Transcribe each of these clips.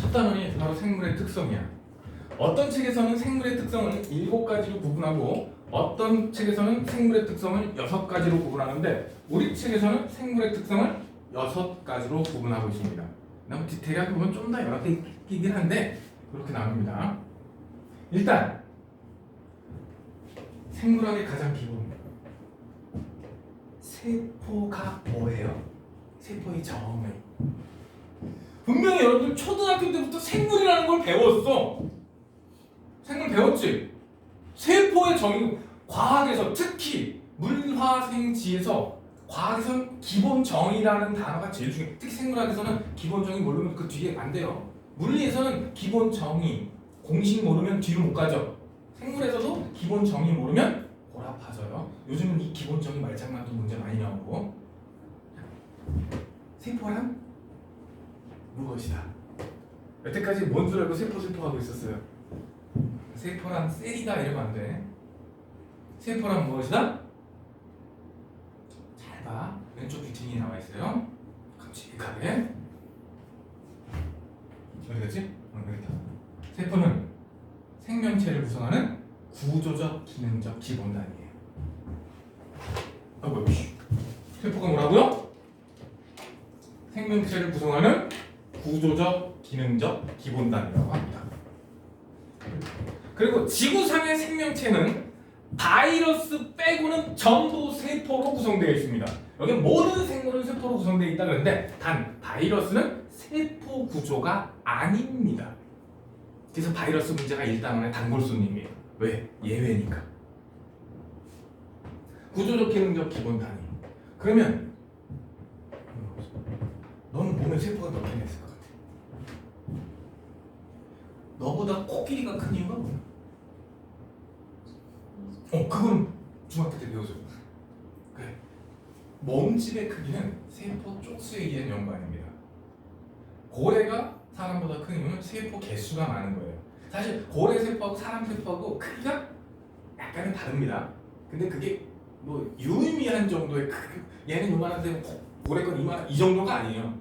첫 단원이 바로 생물의 특성이야. 어떤 책에서는 생물의 특성을 7가지로 구분하고 어떤 책에서는 생물의 특성을 6가지로 구분하는데 우리 책에서는 생물의 특성을 6가지로 구분하고 있습니다. 너무 디테일하게 보면 좀 더 여러 개 있긴 한데 그렇게 나눕니다. 일단 생물학의 가장 기본 세포가 뭐예요? 세포의 정의. 분명히 여러분들 초등학교 때부터 생물이라는 걸 배웠어. 생물 배웠지? 세포의 정의, 과학에서 특히 물화생지에서 과학에서는 기본 정의라는 단어가 제일 중요해. 특히 생물학에서는 기본 정의 모르면 그 뒤에 안 돼요. 물리에서는 기본 정의, 공식 모르면 뒤로 못 가죠. 생물에서도 기본 정의 모르면 고라파져요. 요즘은 이 기본 정의 말장난도 문제 많이 나오고. 세포란 무엇이다? 여태까지 뭔 줄 알고 세포 하고 있었어요. 세포란 셀이다 이러면 안 돼. 세포란 무엇이다? 잘 봐. 왼쪽 뒷면에 나와 있어요. 큼직하게. 어디 갔지? 여기 있다. 세포는 생명체를 구성하는 구조적, 기능적 기본단위예요. 아이고, 세포가 뭐라고요? 생명체를 구성하는 구조적, 기능적 기본단위라고 합니다. 그리고 지구상의 생명체는 바이러스 빼고는 전부 세포로 구성되어 있습니다. 여기 모든 생물은 세포로 구성되어 있다 그러는데 단 바이러스는 세포 구조가 아닙니다. 그래서 바이러스 문제가 1단원의 단골손님이에요. 왜? 예외니까. 구조적, 기능적 기본 단위. 그러면 너는 몸에 세포가 몇 개나 있을 것 같아? 너보다 코끼리가 큰 이유가 뭐야? 그건 중학교 때 배우죠. 그래. 몸집의 크기는 세포 쪽수에 의한 연관입니다. 고래가 사람보다 큰 이유는 세포 개수가 많은 거예요. 사실 고래 세포하고 사람 세포하고 크기가 약간은 다릅니다. 근데 그게 뭐 유의미한 정도의 크기. 얘는 요만한데 고래 건 이만 이 정도가 아니에요.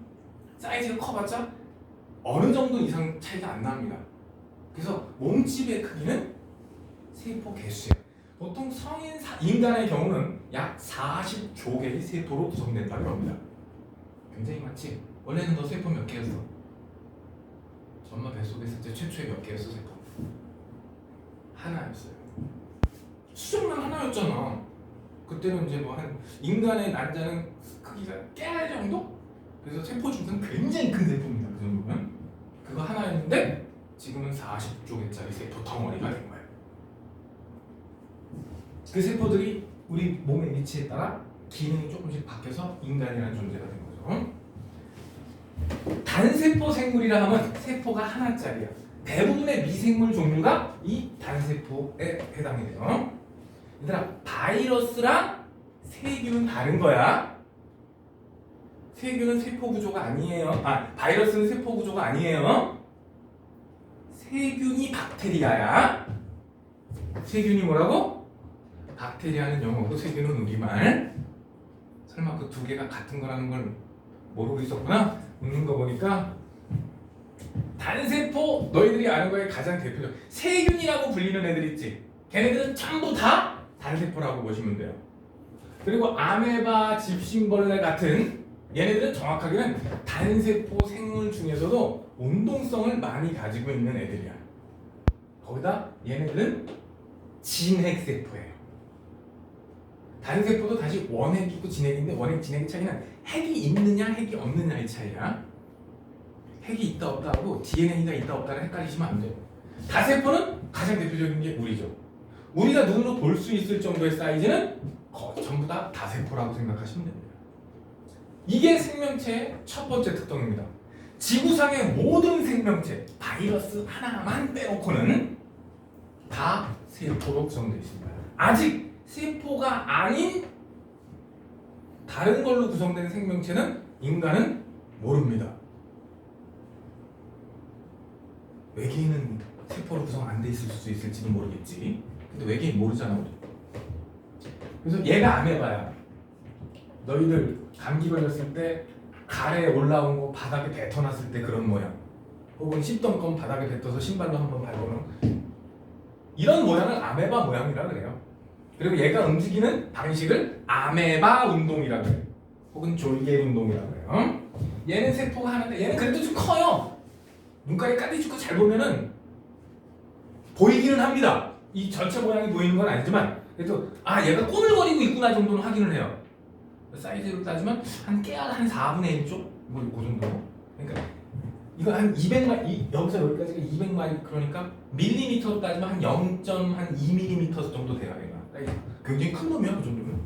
사이즈가 커봤자 어느 정도 이상 차이가 안 납니다. 그래서 몸집의 크기는 세포 개수예요. 보통 성인 인간의 경우는 약 40조 개의 세포로 구성된다고 합니다. 굉장히 많지? 원래는 너 세포 몇 개였어? 엄마 뱃속에 있을 때 최초의 몇 개였어 세포? 하나였어요. 수정만 하나였잖아. 그때는 이제 뭐 한 인간의 난자는 크기가 깨알 정도? 그래서 세포 중에서는 굉장히 큰 세포입니다. 그 정도면 그거 하나였는데 지금은 40조 개짜리 세포 덩어리가 된 거예요. 그 세포들이 우리 몸의 위치에 따라 기능이 조금씩 바뀌어서 인간이라는 존재가 된 거죠. 단세포 생물이라 하면 세포가 하나짜리야. 대부분의 미생물 종류가 이 단세포에 해당이 돼요. 얘들아, 바이러스랑 세균은 다른 거야. 세균은 세포 구조가 아니에요. 바이러스는 세포 구조가 아니에요. 세균이 박테리아야. 세균이 뭐라고? 박테리아는 영어고 세균은 우리말. 설마 그 두 개가 같은 거라는 걸 모르고 있었구나? 웃는 거 보니까. 단세포, 너희들이 아는 거에 가장 대표적 세균이라고 불리는 애들 있지? 걔네들은 전부 다 단세포라고 보시면 돼요. 그리고 아메바, 집신벌레 같은 얘네들은 정확하게는 단세포 생물 중에서도 운동성을 많이 가지고 있는 애들이야. 거기다 얘네들은 진핵세포예요. 단세포도 다시 원핵이고 진핵인데 원핵, 진핵의 차이는 핵이 있느냐 핵이 없느냐의 차이야. 핵이 있다 없다 하고 DNA가 있다 없다를 헷갈리시면 안 돼요. 다세포는 가장 대표적인 게 우리죠. 우리가 눈으로 볼 수 있을 정도의 사이즈는 전부 다 다세포라고 생각하시면 됩니다. 이게 생명체의 첫 번째 특성입니다. 지구상의 모든 생명체, 바이러스 하나만 빼놓고는 다 세포로 구성되어 있습니다. 아직 세포가 아닌 다른 걸로 구성된 생명체는 인간은 모릅니다. 외계인은 세포로 구성 안 돼 있을 수 있을지도 모르겠지. 근데 외계인 모르잖아 우리. 그래서 얘가 아메바야. 너희들 감기 걸렸을 때 가래에 올라온 거 바닥에 뱉어놨을 때 그런 모양. 혹은 씹던 바닥에 뱉어서 신발로 한번 밟아보는 이런 모양을 아메바 모양이라 그래요. 그리고 얘가 움직이는 방식을 아메바 운동이라 그래요. 혹은 졸개 운동이라 그래요. 얘는 세포가 하는데 얘는 그래도 좀 커요. 눈깔이 까디죽고 잘 보면은 보이기는 합니다. 이 전체 모양이 보이는 건 아니지만 그래도 얘가 꼬물거리고 있구나 정도는 확인을 해요. 사이즈로 따지면 한 깨알 한 4분의 1쪽 그 정도. 그러니까 이거 한 200마리 여기서 여기까지가 200마리 그러니까 밀리미터로 따지면 한 0.2mm 정도 돼요. 얘가 굉장히 큰 놈이야 그 정도면.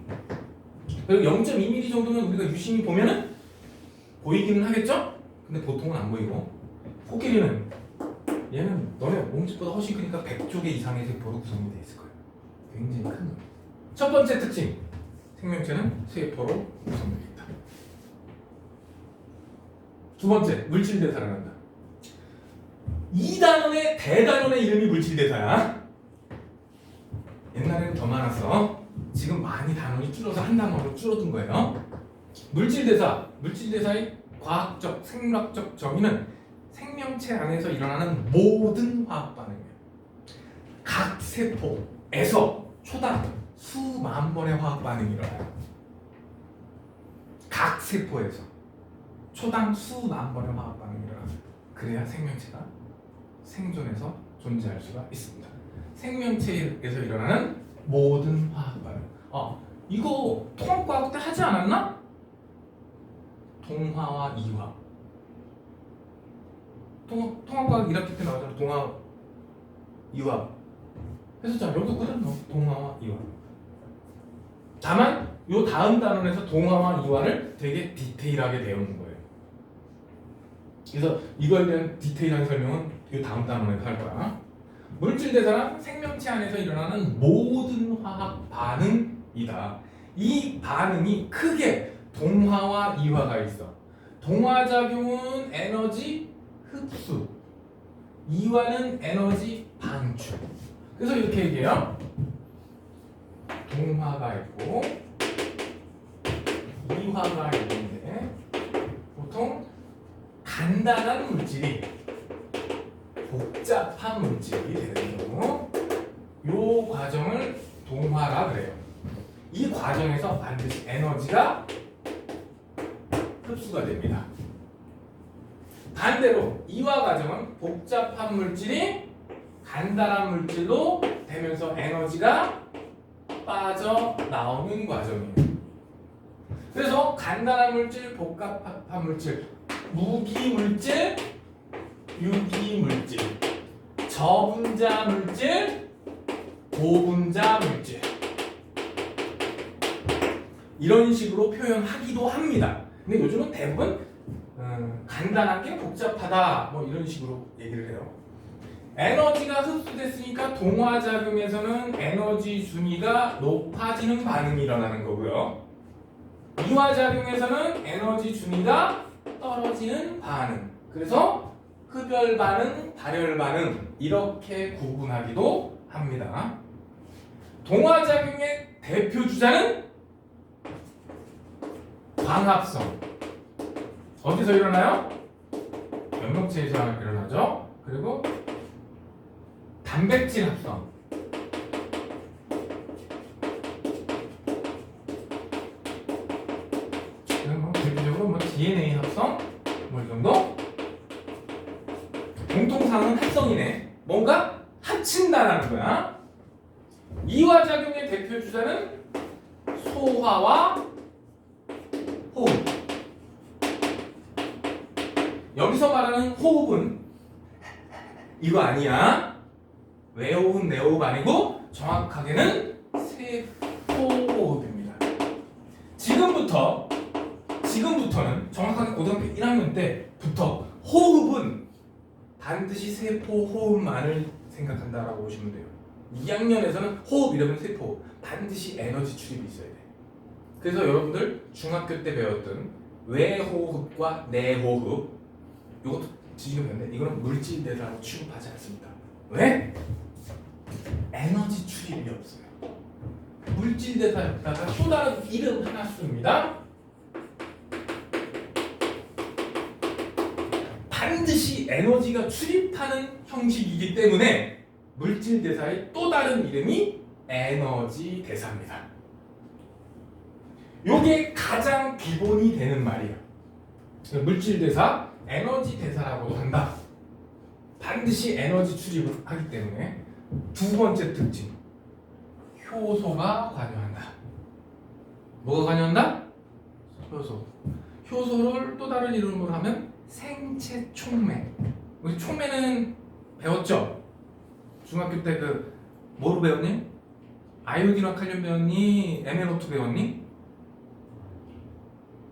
그리고 0.2mm 정도면 우리가 유심히 보면은 보이기는 하겠죠? 근데 보통은 안 보이고 코끼리는 얘는 너네 몸집보다 훨씬 크니까 100조 개 이상의 세포로 구성이 되어 있을 거예요. 굉장히 큰 놈. 첫 번째 특징 생명체는 세포로 구성되어 있다. 두 번째 물질대사를 한다. 이 단원의 대단원의 이름이 물질대사야. 옛날에는 더 많았어. 지금 많이 단원이 줄어서 한 단원으로 줄어든 거예요. 물질대사의 과학적, 생물학적 정의는 생명체 안에서 일어나는 모든 화학 반응이에요. 각 세포에서 초당 수만 번의 화학 반응이 일어나요. 각 세포에서 초당 수만 번의 화학 반응이 일어나요. 그래야 생명체가 생존해서 존재할 수가 있습니다. 생명체에서 일어나는 모든 화학 반응. 이거 통합과학 때 하지 않았나? 동화와 이화. 통합과학 1학기 때 나오잖아. 동화, 이화. 했었잖아. 여기도 그랬노. 동화와 이화. 다만 요 다음 단원에서 동화와 이화를 되게 디테일하게 배우는 거예요. 그래서 이거에 대한 디테일한 설명은 이 다음 단원에서 할 거야. 물질대사란 생명체 안에서 일어나는 모든 화학 반응이다. 이 반응이 크게 동화와 이화가 있어. 동화작용은 에너지 흡수, 이화는 에너지 방출. 그래서 이렇게 얘기해요. 동화가 있고 이화가 있는데 보통 간단한 물질이 복잡한 물질이 되는 경우 이 과정을 동화라 그래요. 이 과정에서 반드시 에너지가 흡수가 됩니다. 반대로 이화 과정은 복잡한 물질이 간단한 물질로 되면서 에너지가 빠져나오는 과정이에요. 그래서 간단한 물질, 복잡한 물질, 무기물질, 유기물질, 저분자 물질, 고분자 물질 이런 식으로 표현하기도 합니다. 근데 요즘은 대부분 간단한 게 복잡하다 뭐 이런 식으로 얘기를 해요. 에너지가 흡수됐으니까 동화작용에서는 에너지 준위가 높아지는 반응이 일어나는 거고요. 이화작용에서는 에너지 준위가 떨어지는 반응. 그래서 흡열 반응, 발열 반응 이렇게 구분하기도 합니다. 동화작용의 대표 주자는 광합성. 어디서 일어나요? 면역체에서 일어나죠. 그리고 단백질 합성. 대표적으로 DNA 합성 이 정도. 공통상은 합성이네. 뭔가 합친다라는 거야. 이화작용의 대표 주자는 소화와 호흡. 여기서 말하는 호흡은 이거 아니야. 외호흡, 내호흡 아니고 정확하게는 세포호흡입니다. 지금부터는 정확하게 고등학교 1학년 때부터 호흡은 반드시 세포호흡만을 생각한다라고 보시면 돼요. 2학년에서는 호흡 이러면 세포 반드시 에너지 출입이 있어야 돼. 그래서 여러분들 중학교 때 배웠던 외호흡과 내호흡 이것도 지금 배웠는데 이거는 물질대사라고 취급하지 않습니다. 왜? 에너지 출입이 없어요. 물질대사였다가 또 다른 이름 하나 씁니다. 반드시 에너지가 출입하는 형식이기 때문에 물질 대사의 또 다른 이름이 에너지 대사입니다. 요게 가장 기본이 되는 말이에요. 물질 대사, 에너지 대사라고도 한다. 반드시 에너지 출입을 하기 때문에. 두 번째 특징, 효소가 관여한다. 뭐가 관여한다? 효소. 효소를 또 다른 이름으로 하면 생체 촉매. 우리 촉매는 배웠죠? 중학교 때 그 뭐로 배웠니? 아이오딘과 칼륨 배웠니? MnO2 배웠니?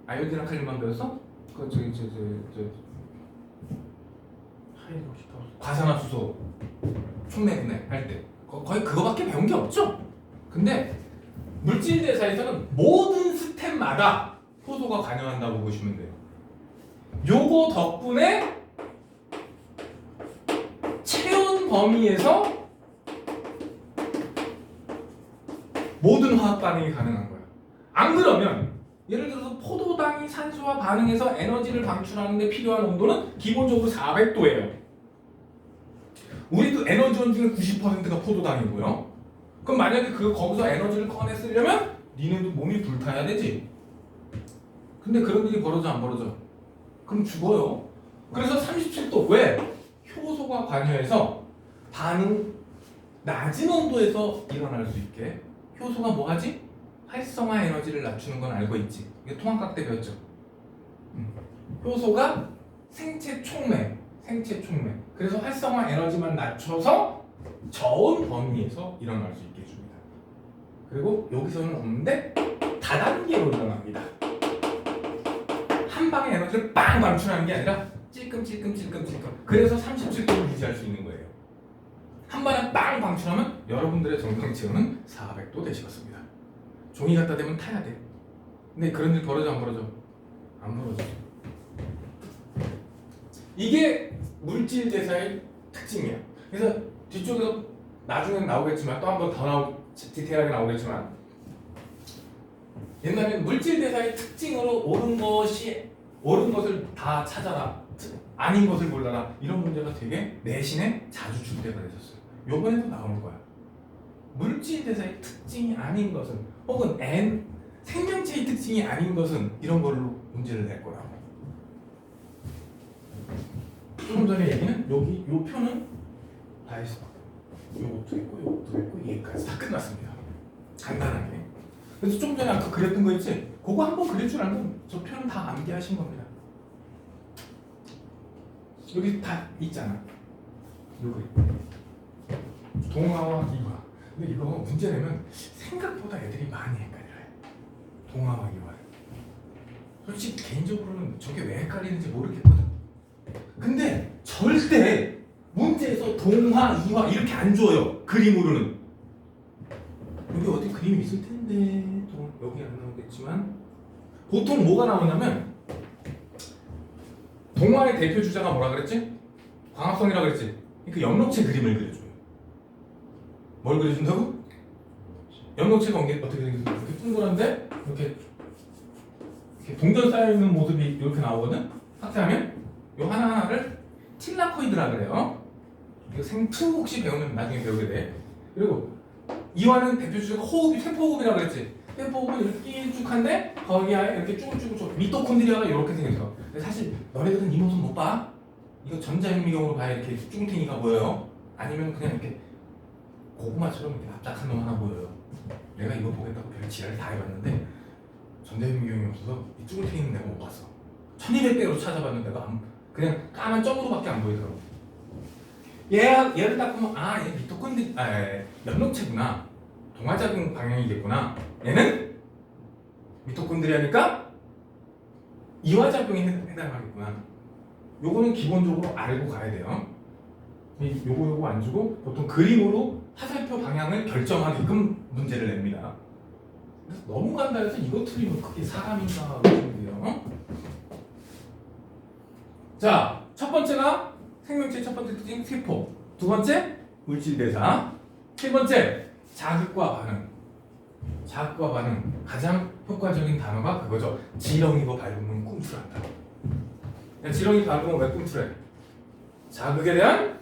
아이오딘과 칼륨만 배웠어? 그 과산화수소 촉매 분해 할 때 거의 그거밖에 배운 게 없죠? 근데 물질 대사에서는 모든 스텝마다 효소가 관여한다고 보시면 돼요. 요거 덕분에 체온 범위에서 모든 화학 반응이 가능한 거야. 안 그러면 예를 들어서 포도당이 산소와 반응해서 에너지를 방출하는 데 필요한 온도는 기본적으로 400도예요. 우리도 에너지원 중에 90%가 포도당이고요. 그럼 만약에 거기서 에너지를 꺼내 쓰려면 니네도 몸이 불타야 되지. 근데 그런 일이 벌어져 안 벌어져? 그럼 죽어요. 그래서 37도 왜? 효소가 관여해서 반응 낮은 온도에서 일어날 수 있게 효소가 뭐 하지? 활성화 에너지를 낮추는 건 알고 있지. 이게 통합각 때 배웠죠. 효소가 생체 촉매. 그래서 활성화 에너지만 낮춰서 저온 범위에서 일어날 수 있게 해줍니다. 그리고 여기서는 없는데 다단계로 일어납니다. 한 방에 에너지를 빵 방출하는 게 아니라 찔끔찔끔. 그래서 37도를 유지할 수 있는 거예요. 한 번에 빵 방출하면 여러분들의 정상 체온은 400도 되시겠습니다. 종이 갖다 대면 타야 돼. 근데 그런 일 벌어져 안 벌어져? 안 벌어져. 이게 물질 대사의 특징이야. 그래서 뒤쪽에서 나중에 나오겠지만 또 한 번 더 디테일하게 나오겠지만 옛날에는 물질 대사의 특징으로 옳은 것을 다 찾아라, 아닌 것을 골라라, 이런 문제가 되게 내신에 자주 출제가 됐었어요. 요번에도 나오는 거야. 물질 대사의 특징이 아닌 것은, 혹은 생명체의 특징이 아닌 것은, 이런 걸로 문제를 낼 거라고. 조금 전에 얘기는 여기 요 표는 다 했어. 요것도 있고 요것도 있고 얘까지 다 끝났습니다. 간단하게. 그래서 좀 전에 아까 그렸던 거 있지? 그거 한번 그릴 줄 알면 저 표는 다 암기하신 겁니다. 여기 다 있잖아. 요거 동화와 이화. 근데 이거 문제 내면 생각보다 애들이 많이 헷갈려요. 동화와 이화. 솔직히 개인적으로는 저게 왜 헷갈리는지 모르겠거든. 근데 절대 문제에서 동화, 이화 이렇게 안 줘요. 그림으로는. 여기 어디 그림이 있을 텐데 여기 안 나오겠지만 보통 뭐가 나오냐면 동화의 대표 주자가 뭐라 그랬지? 광합성이라 그랬지? 그 염록체 그림을 그려줘요. 뭘 그려준다고? 염록체가 어떻게 생겼어? 이렇게 동그란데 이렇게 동전 쌓여있는 모습이 이렇게 나오거든? 확대하면 요 하나하나를 틸라코이드라 그래요. 이거 생투 혹시 배우면 나중에 배우게 돼. 그리고 이와는 대표 주제가 호흡이 세포호흡이라 그랬지. 세포호흡은 이렇게 길쭉한데 거기에 이렇게 쭈글쭈글 미토콘드리아가 이렇게 생겼어. 근데 사실 너네들은 이 모습 못 봐. 이거 전자현미경으로 봐야 이렇게 쭈글탱이가 보여요. 아니면 그냥 이렇게 고구마처럼 이렇게 납작한 놈 하나 보여요. 내가 이거 보겠다고 별 지랄 다 해봤는데 전자현미경이 없어서 이 쭈글탱이는 내가 못 봤어. 1200배로 찾아봤는데 내가 그냥 까만 점으로밖에 안 보이더라고. 얘를 딱 보면 얘 미토콘드리 염록체구나. 동화작용 방향이겠구나. 얘는 미토콘드리아니까 이화작용에 해당하겠구나. 요거는 기본적으로 알고 가야 돼요. 요거 안 주고 보통 그림으로 화살표 방향을 결정하게끔 문제를 냅니다. 그래서 너무 간단해서 이거 틀리면 그게 사람인가 보시면 돼요. 자, 첫 번째가 생명체의 첫 번째 특징 세포. 두 번째 물질 대사. 세 번째 자극과 반응. 자극과 반응 가장 효과적인 단어가 그거죠. 지렁이고 밟으면 꿈틀한다. 야, 지렁이 밟으면 왜 꿈틀해? 자극에 대한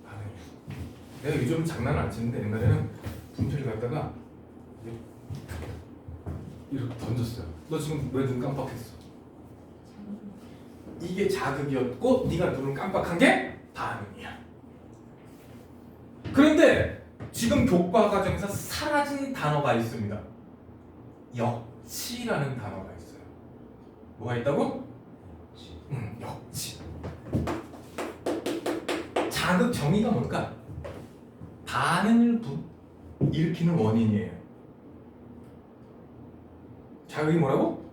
반응이야. 내가 요즘 장난을 안 치는데 옛날에는 분필을 갖다가 이렇게 던졌어요. 너 지금 왜 눈 깜빡했어? 이게 자극이었고 네가 눈을 깜빡한 게 반응이야. 그런데 지금 교과 과정에서 사라진 단어가 있습니다. 역치라는 단어가 있어요. 뭐가 있다고? 역치. 자극 정의가 뭘까? 반응을 일으키는 원인이에요. 자극이 뭐라고?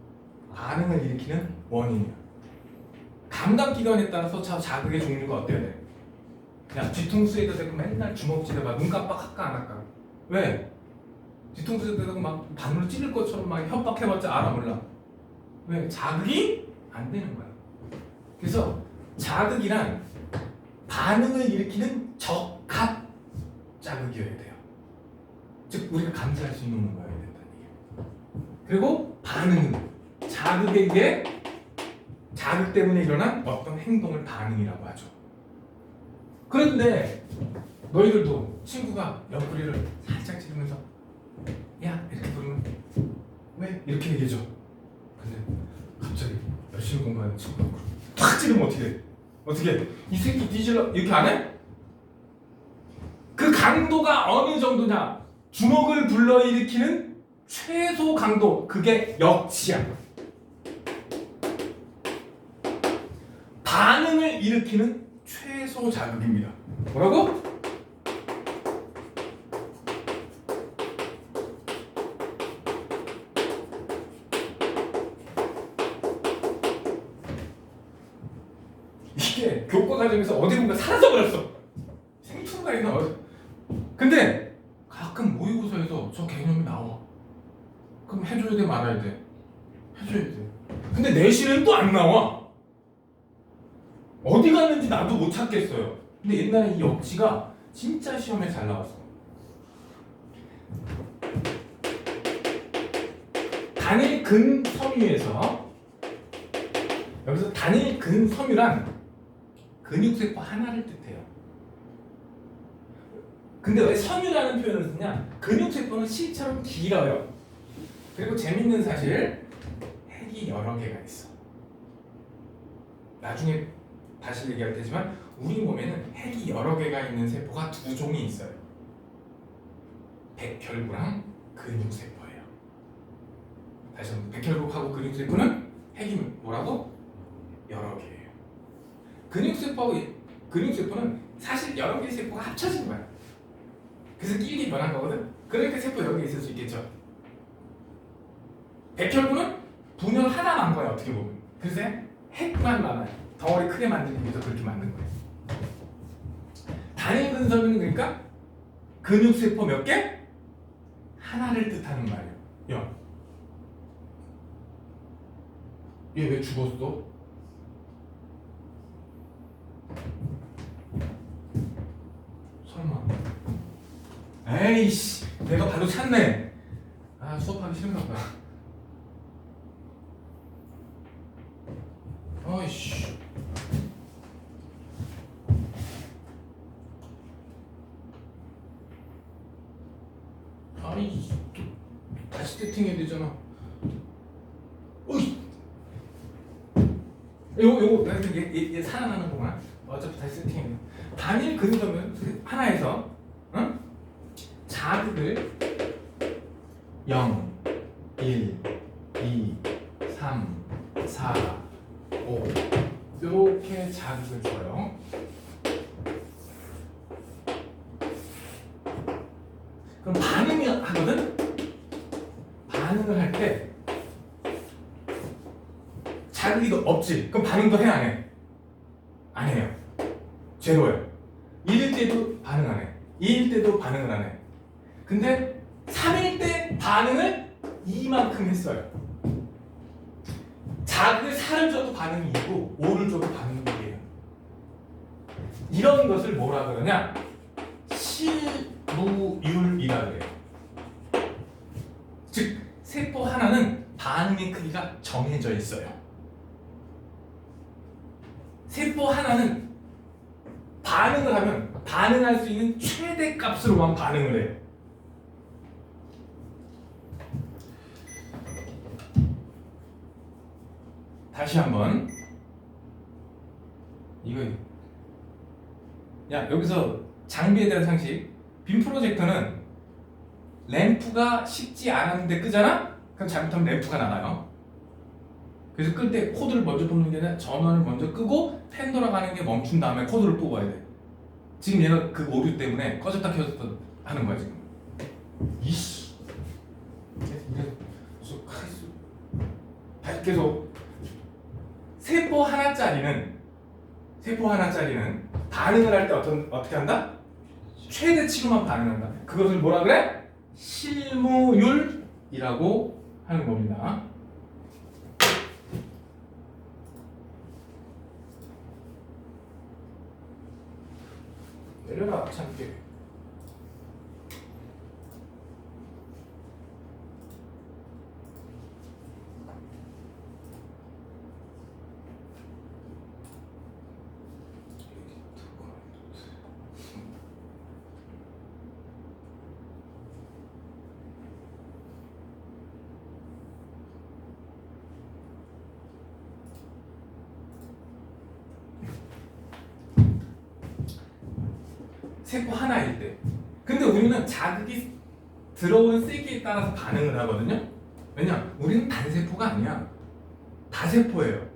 반응을 일으키는 원인이야. 감각기관에 따라서 자극의 종류가 어때야 돼? 그냥 뒤통수에다 대고 맨날 주먹질해봐. 눈 깜빡할까 안 할까? 왜? 뒤통수에다 대고 막 바늘로 찌를 것처럼 막 협박해봤자 알아 몰라. 왜? 자극이 안 되는 거야. 그래서 자극이란 반응을 일으키는 적합 자극이어야 돼요. 즉 우리가 감지할 수 있는 뭔가여야 된다는 얘기예요. 그리고 반응은 자극에 의해 자극 때문에 일어난 어떤 행동을 반응이라고 하죠. 그런데 너희들도 친구가 옆구리를 살짝 찌르면서 야 이렇게 부르면 왜? 이렇게 얘기해줘. 근데 갑자기 열심히 공부하는 친구가 탁 찌르면 어떻게 해? 어떻게 해? 이 새끼 뒤질러 이렇게 안 해? 그 강도가 어느 정도냐? 주먹을 불러일으키는 최소 강도, 그게 역치야. 반응을 일으키는 최소 자극입니다. 뭐라고? 이게 교과 과정에서 어디론가 사라져버렸어. 생투가 있나? 근데 가끔 모의고사에서 저 개념이 나와. 그럼 해줘야 돼 말아야 돼? 해줘야 돼. 근데 내신은 또 안 나와. 어디 갔는지 나도 못 찾겠어요. 근데 옛날에 이 역치가 진짜 시험에 잘 나왔어. 단일 근섬유에서 여기서 단일 근섬유란 근육세포 하나를 뜻해요. 근데 왜 섬유라는 표현을 쓰냐? 근육세포는 실처럼 길어요. 그리고 재밌는 사실 핵이 여러 개가 있어. 나중에 다시 얘기할 테지만 우리 몸에는 핵이 여러 개가 있는 세포가 두 종이 있어요. 백혈구랑 근육세포예요. 다시 한번 백혈구하고 근육세포는 핵이 뭐라고? 여러 개예요. 근육세포는 사실 여러 개의 세포가 합쳐진 거야. 그래서 끼리 변한 거거든. 그러니까 세포 여러 개 있을 수 있겠죠. 백혈구는 분열 하나만 거야 어떻게 보면. 그래서 핵만 많아요. 덩어리 크게 만들기 위해서 그렇게 만든 거예요. 단일 근섬유는 그러니까 근육세포 몇 개? 하나를 뜻하는 말이에요. 야, 얘 왜 죽었어? 설마. 에이씨, 내가 바로 찾네. 아, 수업하기 싫은가 보다. 아이씨. 아니, 또 다시 세팅해야 되잖아. 어이. 요거 얘 살아나는 거구나. 어차피 다시 세팅해야 돼. 단일 근섬유 하나에서 응? 자극을 0, 1, 2, 3, 4, 5 이렇게 자극을 줘요. 그럼 반응을 하거든? 반응을 할 때 자극이 없지? 그럼 반응도 해? 안 해? 안 해요. 제로예요. 1일 때도 반응 안 해. 2일 때도 반응을 안 해. 근데 3일 때 반응을 이만큼 했어요. 자극을 4를 줘도 반응이 있고 5를 줘도 반응이 있어요. 이런 것을 뭐라 그러냐? 실무율이라 그래요. 즉 세포 하나는 반응의 크기가 정해져 있어요. 세포 하나는 반응을 하면 반응할 수 있는 최대 값으로만 반응을 해. 다시 한번 이거 야 여기서 장비에 대한 상식. 빔 프로젝터는 램프가 식지 않았는데 끄잖아? 그럼 잘못하면 램프가 나가요. 그래서 끌 때 코드를 먼저 뽑는 게 아니라 전원을 먼저 끄고 팬 돌아가는 게 멈춘 다음에 코드를 뽑아야 돼. 지금 얘는 그 오류 때문에 꺼졌다 켜졌다 하는 거야 지금. 이씨. 계속 세포 하나짜리는 반응을 할 때 어떻게 한다? 최대치로만 반응한다. 그것을 뭐라 그래? 실무율이라고 하는 겁니다. 내려라 참깨. 세포 하나일 때. 근데 우리는 자극이 들어오는 세기에 따라서 반응을 하거든요. 왜냐? 우리는 단세포가 아니야. 다세포예요.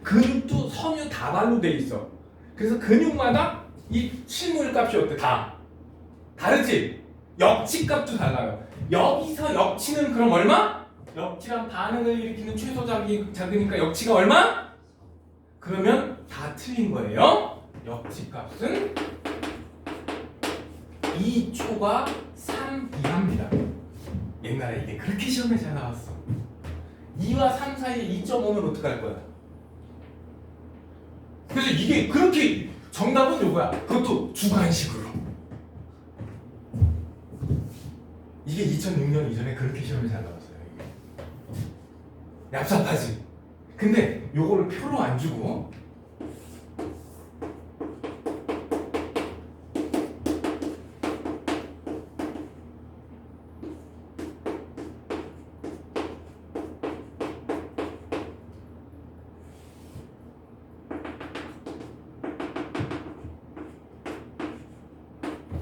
근육도 섬유 다발로 돼 있어. 그래서 근육마다 이 실물 값이 어때? 다르지? 역치 값도 달라요. 여기서 역치는 그럼 얼마? 역치란 반응을 일으키는 최소 자극이니까 역치가 얼마? 그러면 다 틀린 거예요. 역치 값은 2초가 3 이하입니다. 옛날에 이게 그렇게 시험에 잘 나왔어. 2와 3 사이에 2.5면 어떡할 거야? 그래서 이게 그렇게 정답은 요거야. 그것도 주관식으로. 이게 2006년 이전에 그렇게 시험에 잘 나왔어요. 이게. 얍삽하지? 근데 요거를 표로 안 주고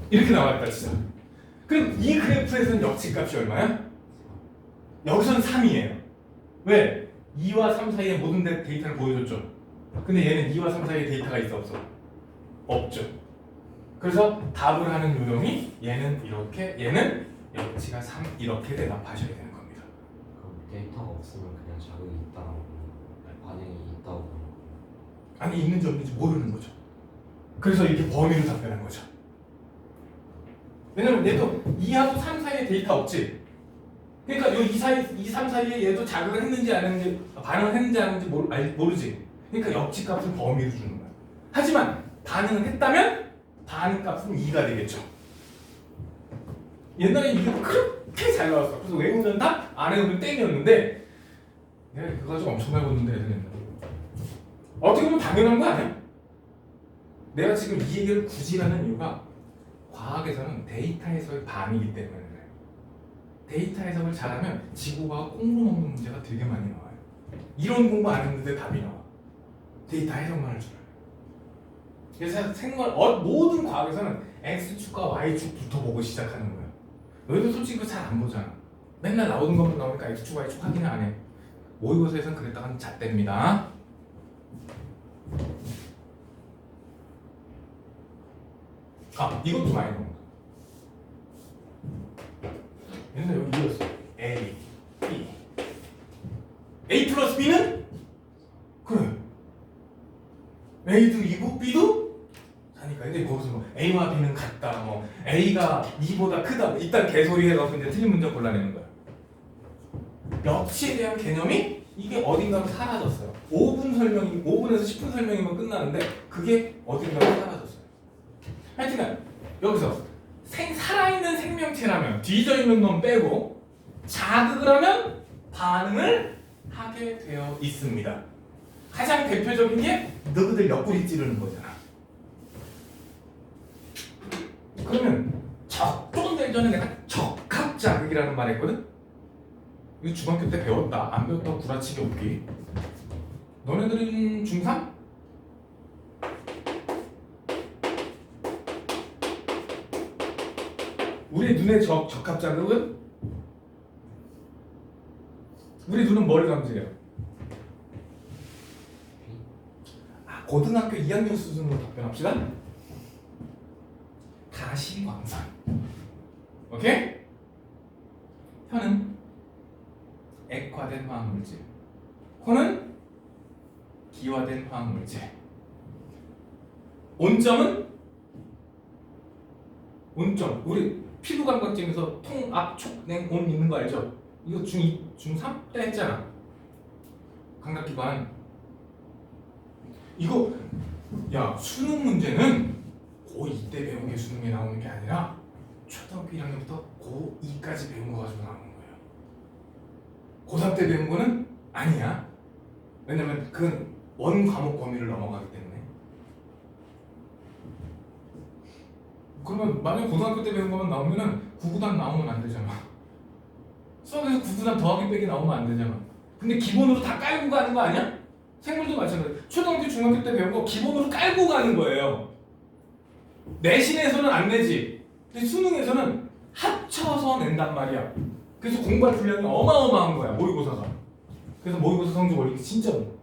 이렇게 나왔다 진짜. 그럼 이 그래프에서는 역치값이 얼마야? 여기서는 3이에요. 왜? 2와 3 사이에 모든 데이터를 보여줬죠. 근데 얘는 2와 3 사이에 데이터가 있어 없어? 없죠. 그래서 답을 하는 요령이 얘는 이렇게, 얘는 역치가 3 이렇게 대답하셔야 되는 겁니다. 그럼 데이터가 없으면 그냥 자극이 있다고 반응이 있다고 아니 있는지 없는지 모르는 거죠. 그래서 이렇게 범위로 답변한 거죠. 왜냐면 얘도 2하고 3 사이에 데이터 없지. 그러니까 이 2, 3 사이에 얘도 자극을 했는지 안 했는지 반응을 했는지 안 했는지 모르지. 그러니까 역치값은 범위로 주는 거야. 하지만 반응을 했다면 반응값은 2가 되겠죠. 옛날에 이거 그렇게 잘 나왔어. 그래서 외우면 다 안 외우면 땡이었는데 내가 그거 가지고 엄청 배웠는데 애들 어떻게 보면 당연한 거 아니야? 내가 지금 이 얘기를 굳이 하는 이유가 과학에서는 데이터 해석이 반이기 때문에 그래요. 데이터 해석을 잘하면 지구과학 공부 먹는 문제가 되게 많이 나와요. 이론 공부 안 했는데 답이 나와. 데이터 해석만 할 줄 알아요. 그래서 모든 과학에서는 X축과 Y축부터 보고 시작하는 거예요. 너희도 솔직히 그거 잘 안 보잖아. 맨날 나오는 것만 나오니까 X축, Y축 확인을 안 해. 모의고사에서는 그랬다가는 잣대입니다. 이것도 많이 나온다. 옛날에 여기 이었어. A, B. A 플러스 B는? 그래. A도 2고 B도? 하니까 근데 거기서 뭐 A와 B는 같다, 뭐 A가 2보다 크다, 이딴 개소리 해서 이제 틀린 문제 골라내는 거야. 역치에 대한 개념이 이게 어딘가로 사라졌어요. 5분에서 10분 설명이면 끝나는데 그게 어딘가로 사라졌어요. 하여튼 여기서 살아있는 생명체라면 뒤져있는 놈 빼고 자극을 하면 반응을 하게 되어 있습니다. 가장 대표적인 게 너희들 옆구리 찌르는 거잖아. 그러면 조금 더 전에 내가 적합자극이라는 말 했거든? 이거 중학교 때 배웠다. 안 배웠다고 구라치기 없기. 너네들은 중3? 우리 눈의 적합자극은? 우리 눈은 뭐를 감지해요? 고등학교 2학년 수준으로 답변합시다. 가시광선. 오케이? 혀는 액화된 화학물질, 코는 기화된 화학물질. 온점은? 온점. 우리 피부 감각증에서 통, 압, 촉, 냉, 온 있는 거 알죠? 이거 중2, 중3 때 했잖아. 감각기관. 이거 야 수능 문제는 고2 때 배운 게 수능에 나오는 게 아니라 초등학교 1학년부터 고2까지 배운 거 가지고 나오는 거예요. 고3 때 배운 거는 아니야. 왜냐면 그건 원 과목 범위를 넘어가기 때문에. 그러면 만약 고등학교 때 배운 거만 나오면은 구구단 나오면 안 되잖아. 수학에서 구구단 더하기 빼기 나오면 안 되잖아. 근데 기본으로 다 깔고 가는 거 아니야? 생물도 마찬가지. 초등학교 중학교 때 배운 거 기본으로 깔고 가는 거예요. 내신에서는 안 내지. 근데 수능에서는 합쳐서 낸단 말이야. 그래서 공부할 분량이 어마어마한 거야, 모의고사가. 그래서 모의고사 성적 올리기 진짜 어려워.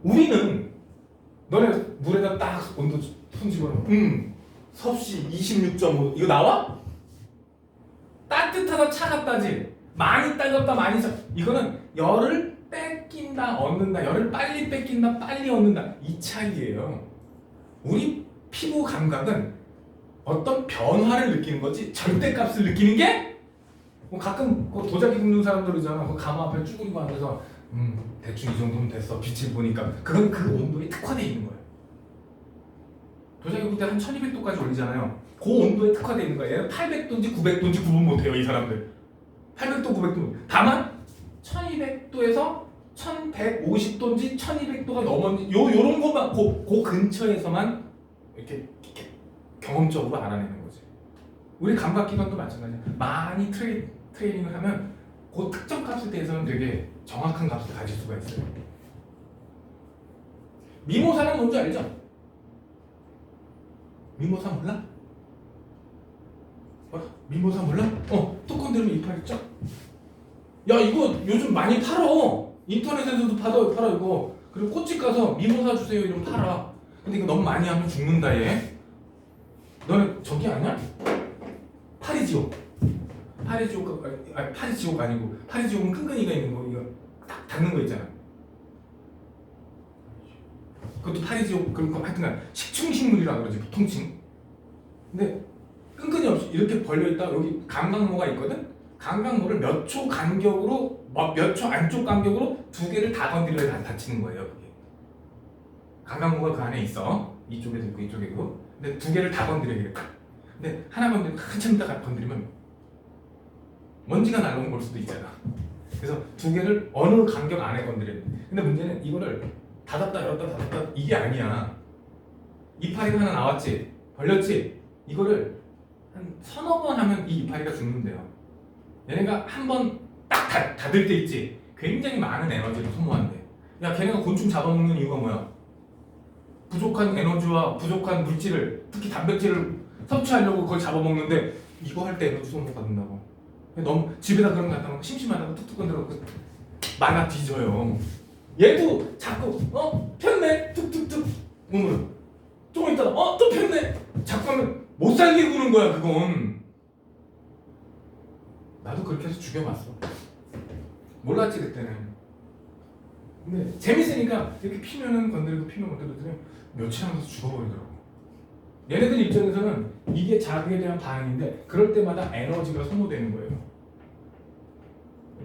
우리는 너네 물에다 딱 온도 손 집어넣어. 섭씨 26.5 이거 나와? 따뜻하다 차갑다지. 많이 따갑다 많이 차. 이거는 열을 뺏긴다 얻는다. 열을 빨리 뺏긴다 빨리 얻는다. 이 차이예요. 우리 피부 감각은 어떤 변화를 느끼는 거지 절대값을 느끼는 게 뭐 가끔 그 도자기 굽는 사람들이잖아. 그 가마 앞에 쭈그리고 앉아서 대충 이 정도면 됐어. 빛을 보니까 그건 그 온도에 특화되어 있는 거예요. 도자기 굽을 때 한 1200도까지 올리잖아요. 그 온도에 특화되어 있는 거예요. 얘는 800도인지 900도인지 구분 못해요 이 사람들. 800도 900도. 다만 1200도에서 1150도인지 1200도가 넘었는지 요런 것만 그 근처에서만 이렇게 경험적으로 알아내는 거지. 우리 감각기관도 마찬가지야. 많이 트레이닝을 하면 그 특정 값에 대해서는 되게 정확한 값을 가질 수가 있어요. 미모사는 뭔지 알죠? 미모사 몰라? 미모사 몰라? 뚜 건드리면 이빨 있죠? 야 이거 요즘 많이 팔어. 인터넷에서도 팔아 이거. 그리고 꽃집 가서 미모사 주세요 이러면 팔아. 근데 이거 너무 많이 하면 죽는다 얘. 너는 저기 아니야? 파리지옥. 파리지옥 아니고 파리지옥은 끈끈이가 있는 거 이거 딱 닿는 거 있잖아. 그것도 파리지옥 그런 거 하여튼간 식충식물이라 그러지 보통칭. 근데 끈끈이 없이 이렇게 벌려 있다 여기 감각모가 있거든. 감각모를 몇 초 간격으로 몇 초 안쪽 간격으로 두 개를 다 건드려야 닫히는 거예요. 그게 감각모가 그 안에 있어. 이쪽에도 있고 이쪽에도. 근데 두 개를 다 건드려야 돼. 근데 하나 건드리면 한참 있다가 건드리면 먼지가 날아온 걸 수도 있잖아. 그래서 두 개를 어느 간격 안에 건드려야 돼. 근데 문제는 이거를 닫았다 열었다 이게 아니야. 이파리가 하나 나왔지 벌렸지. 이거를 한 서너 번 하면 이 이파리가 죽는데요. 얘네가 한 번 딱 닫을 때 있지. 굉장히 많은 에너지를 소모한대. 야 걔네가 곤충 잡아먹는 이유가 뭐야? 부족한 에너지와 부족한 물질을 특히 단백질을 섭취하려고 그걸 잡아먹는데 이거 할 때 에너지 소모 받는다고. 너무 집에다 그런 거 갖다 놓고 심심하다고 툭툭 건드려서 말아 뒤져요. 얘도 자꾸 폈네 툭툭툭 오면 조금 있다가 또 폈네 자꾸 하면 못 살게 구는 거야 그건. 나도 그렇게 해서 죽여봤어. 몰랐지 그때는. 근데 재밌으니까 이렇게 피면은 건드리고 피면 건드리고 며칠 하면서 죽어버리더라고. 얘네들 입장에서는 이게 자극에 대한 반응인데 그럴 때마다 에너지가 소모되는 거예요.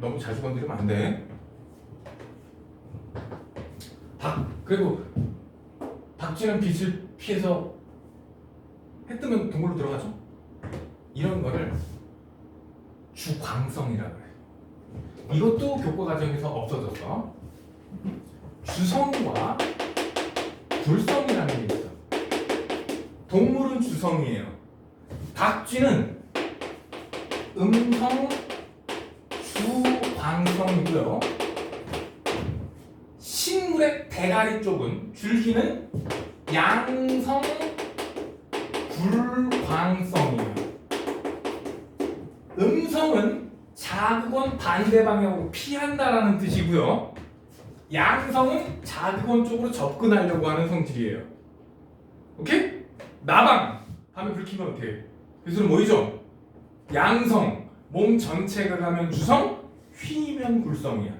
너무 자주 건드리면 안 돼. 그리고 박쥐는 빛을 피해서 해 뜨면 동굴로 들어가죠. 이런 거를 주광성이라고 해요. 이것도 교과 과정에서 없어졌어. 주성과 굴성이라는 게 있어. 동물은 주성이에요. 닭쥐는 음성 주광성이고요. 식물의 대가리 쪽은 줄기는 양성 굴광성이에요. 음성은 자극원 반대 방향으로 피한다라는 뜻이고요. 양성은 자극원 쪽으로 접근하려고 하는 성질이에요. 오케이? 나방 밤에 불 켜면 어떻게 해? 그래서 뭐이죠? 양성 몸 전체가 가면 주성, 휘면 굴성이야.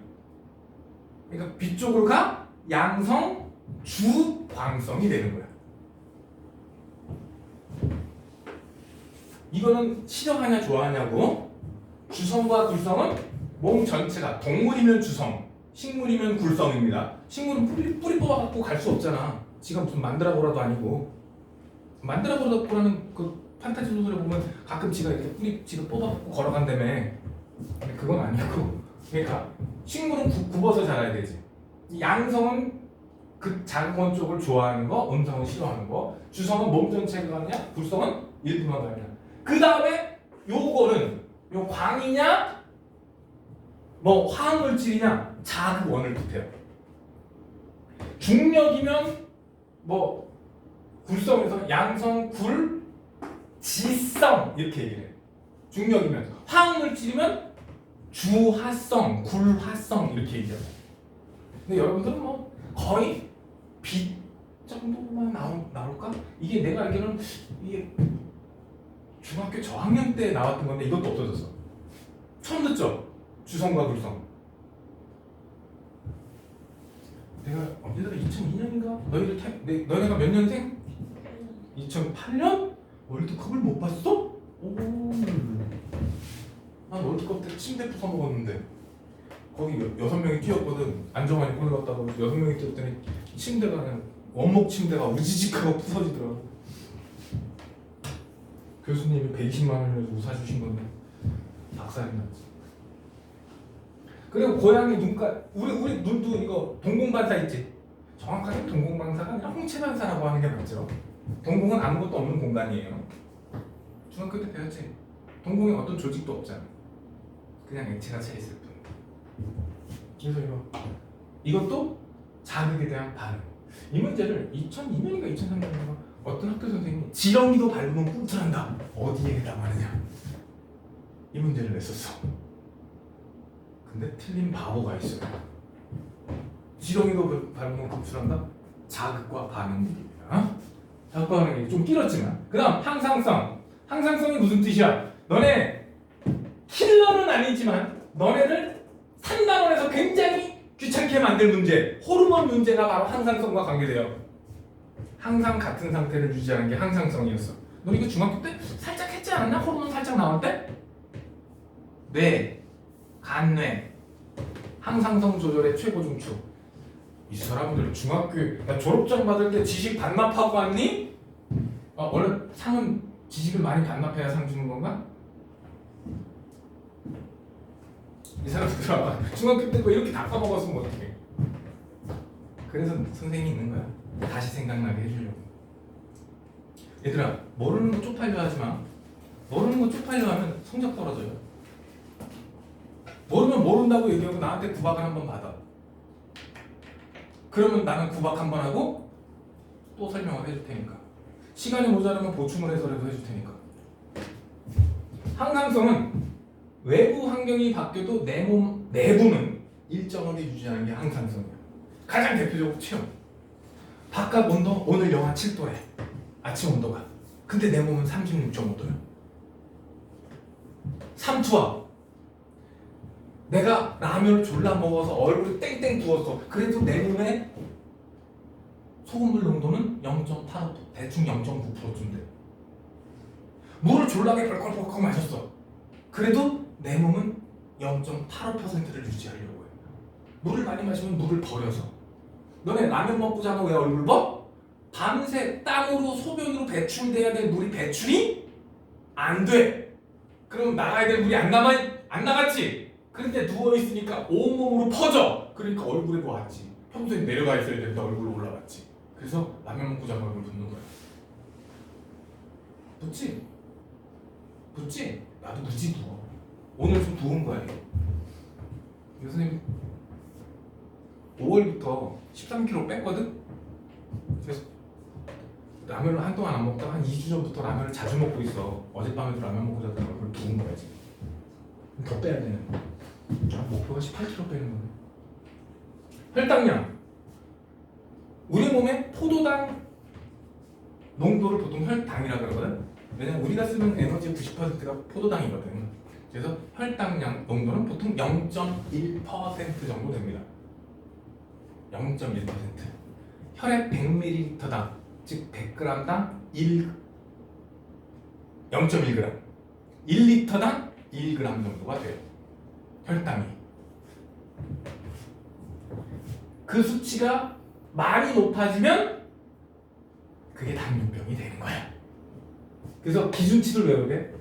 그러니까 빛 쪽으로 가 양성, 주광성이 되는 거야. 이거는 싫어하냐 좋아하냐고. 주성과 굴성은 몸 전체가 동물이면 주성, 식물이면 굴성입니다. 식물은 뿌리 뽑아갖고 갈 수 없잖아. 지가 무슨 만드라고라도 아니고. 만드라고라는 그 판타지 소설에 보면 가끔 지가 이렇게 뿌리 지가 뽑아갖고 걸어간다며. 근데 그건 아니고. 그러니까 식물은 굽어서 자라야 되지. 양성은 그 자극원 쪽을 좋아하는 거, 음성은 싫어하는 거. 주성은 몸 전체가 가느냐, 굴성은 일부만 가느냐. 그 다음에 요거는 요 광이냐, 뭐 화학물질이냐, 자극원을 뜻해요. 중력이면 뭐 굴성에서 양성, 굴, 지성 이렇게 얘기해. 중력이면 화학물질이면 주화성, 굴화성 이렇게 얘기해요. 근데 여러분들은 뭐 거의 빛 정도만 나올까? 이게 내가 알기로는 이게 중학교 저학년 때 나왔던 건데 이것도 없어졌어. 처음 듣죠? 주성과 굴성. 내가 언제더라 2002년인가? 너네가 몇 년생? 2008년? 월드컵을 못 봤어? 오. 난 월드컵 때 침대 부숴 먹었는데 거기 6명이 뛰었거든. 안정환이 골 넣었다고 6명이 뛰었더니 침대가 그냥 원목 침대가 우지직하고 부서지더라고. 교수님이 120만 원을 주고 사주신 건데 박살이 났지. 그리고 고양이 눈깔 우리 눈도 이거 동공반사 있지. 정확하게 동공반사가 아니라 홍채반사라고 하는 게 맞죠. 동공은 아무것도 없는 공간이에요. 중학교 때 배웠지. 동공에 어떤 조직도 없잖아. 그냥 액체가 차 있을 뿐. 그래서 이것도 자극에 대한 반응. 이 문제를 2002년인가 2003년인가 어떤 학교 선생님이 지렁이도 밟으면 꿈틀한다. 어디에 해당하느냐? 이 문제를 냈었어. 근데 틀린 바보가 있어요. 지렁이도 밟으면 꿈틀한다? 자극과 반응 얘기입니다. 자극과 반응 얘기 좀 길었지만. 그 다음 항상성. 항상성이 무슨 뜻이야? 너네 킬러는 아니지만 너네를 3단원에서 굉장히 귀찮게 만들 문제, 호르몬 문제가 바로 항상성과 관계돼요. 항상 같은 상태를 유지하는 게 항상성이었어. 너 이거 중학교 때 살짝 했지 않았나? 호르몬 살짝 나올 때? 뇌, 간뇌, 항상성 조절의 최고 중추. 이 사람들 중학교 나 졸업장 받을 때 지식 반납하고 왔니? 원래 상은 지식을 많이 반납해야 상 주는 건가? 이 사람들 중학교 때 뭐 이렇게 다 까먹었으면 어떡해. 그래서 선생님이 있는 거야. 다시 생각나게 해주려고. 얘들아 모르는 거 쪽팔려 하지 마. 모르는 거 쪽팔려 하면 성적 떨어져요. 모르면 모른다고 얘기하고 나한테 구박을 한번 받아. 그러면 나는 구박 한번 하고 또 설명을 해줄 테니까. 시간이 모자라면 보충을 해서라도 해줄 테니까. 항상성은 외부 환경이 바뀌어도 내 몸 내부는 일정하게 유지하는 게 항상성이야. 가장 대표적으로 체험. 바깥 온도 오늘 영하 7도래. 아침 온도가. 근데 내 몸은 36.5도야. 삼투압. 내가 라면을 졸라 먹어서 얼굴이 땡땡 부었어. 그래도 내 몸에 소금물 농도는 0.85%, 대충 0.9%쯤 돼. 물을 졸라게 벌컥벌컥 마셨어. 그래도 내 몸은 0.85%를 유지하려고 해. 물을 많이 마시면 물을 버려서. 너네 라면 먹고 자면 왜 얼굴 버? 밤새 땀으로 소변으로 배출돼야 될 물이 배출이 안 돼. 그럼 나가야 될 물이 안 나갔지? 그런데 누워있으니까 온몸으로 퍼져. 그러니까 얼굴에도 왔지. 평소에 내려가 있어야 되는데 얼굴로 올라왔지. 그래서 라면 먹고 자면 얼굴 붓는 거야. 붓지? 붓지? 나도 무지 부어. 오늘 좀 부은 거야 이거. 교수님 5월부터 13kg 뺐거든? 그래서 라면을 한동안 안 먹다가 한 2주 전부터 라면을 자주 먹고 있어. 어젯밤에도 라면 먹고 자다가 얼굴 부은 거야 지금. 더 빼야 되는 거야. 목표가 18kg 빼는 거네. 혈당량. 우리 몸에 포도당 농도를 보통 혈당이라 그러거든. 왜냐면 우리가 쓰는 에너지의 90%가 포도당이거든. 그래서 혈당량 농도는 보통 0.1% 정도 됩니다. 0.1%. 혈액 100ml당, 즉 100g당 0.1g. 1리터당 1g 정도가 돼요. 혈당이. 그 수치가 많이 높아지면 그게 당뇨병이 되는 거야. 그래서 기준치를 외우게 돼.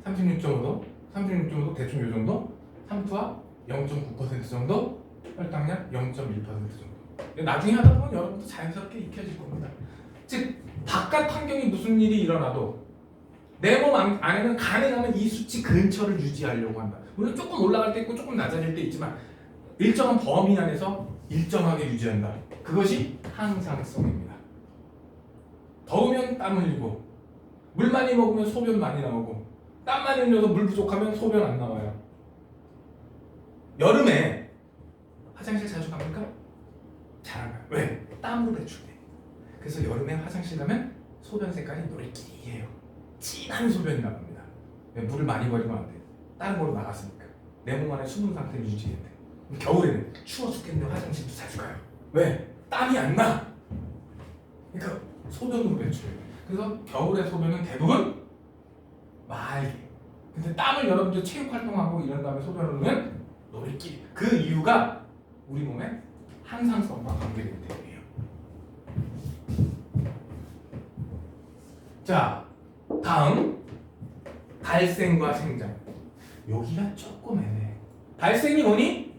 36.5도, 36.5도 대충 요 정도, 삼투압 0.9% 정도, 혈당량 0.1% 정도. 나중에 하다 보면 여러분도 자연스럽게 익혀질 겁니다. 즉 바깥 환경이 무슨 일이 일어나도 내 몸 안에는 가능하면 이 수치 근처를 유지하려고 한다. 물론 조금 올라갈 때 있고 조금 낮아질 때 있지만 일정한 범위 안에서 일정하게 유지한다. 그것이 항상성입니다. 더우면 땀 흘리고 물 많이 먹으면 소변 많이 나오고 땀 많이 흘려서 물 부족하면 소변 안 나와요. 여름에 화장실 자주 갑니까? 잘 안 가요. 왜? 땀으로 배출돼. 그래서 여름에 화장실 가면 소변 색깔이 노릇끼리해요. 진한 소변이 나갑니다. 왜? 물을 많이 버리면 안 돼. 다른 걸로 나갔으니까. 내 몸 안에 수분 상태를 유지해야 돼. 겨울에는 추워 죽겠는데 화장실도 자주 가요. 왜? 땀이 안 나. 그러니까 소변으로 배출해요. 그래서 겨울의 소변은 대부분 맑게. 근데 땀을 여러분들 체육 활동하고 이런 다음에 소변을 넣으면 노릇끼리. 그 이유가 우리 몸의 항상성과 관계되기 때문이에요. 자, 다음 발생과 생장. 여기가 조금 애매해. 발생이 뭐니?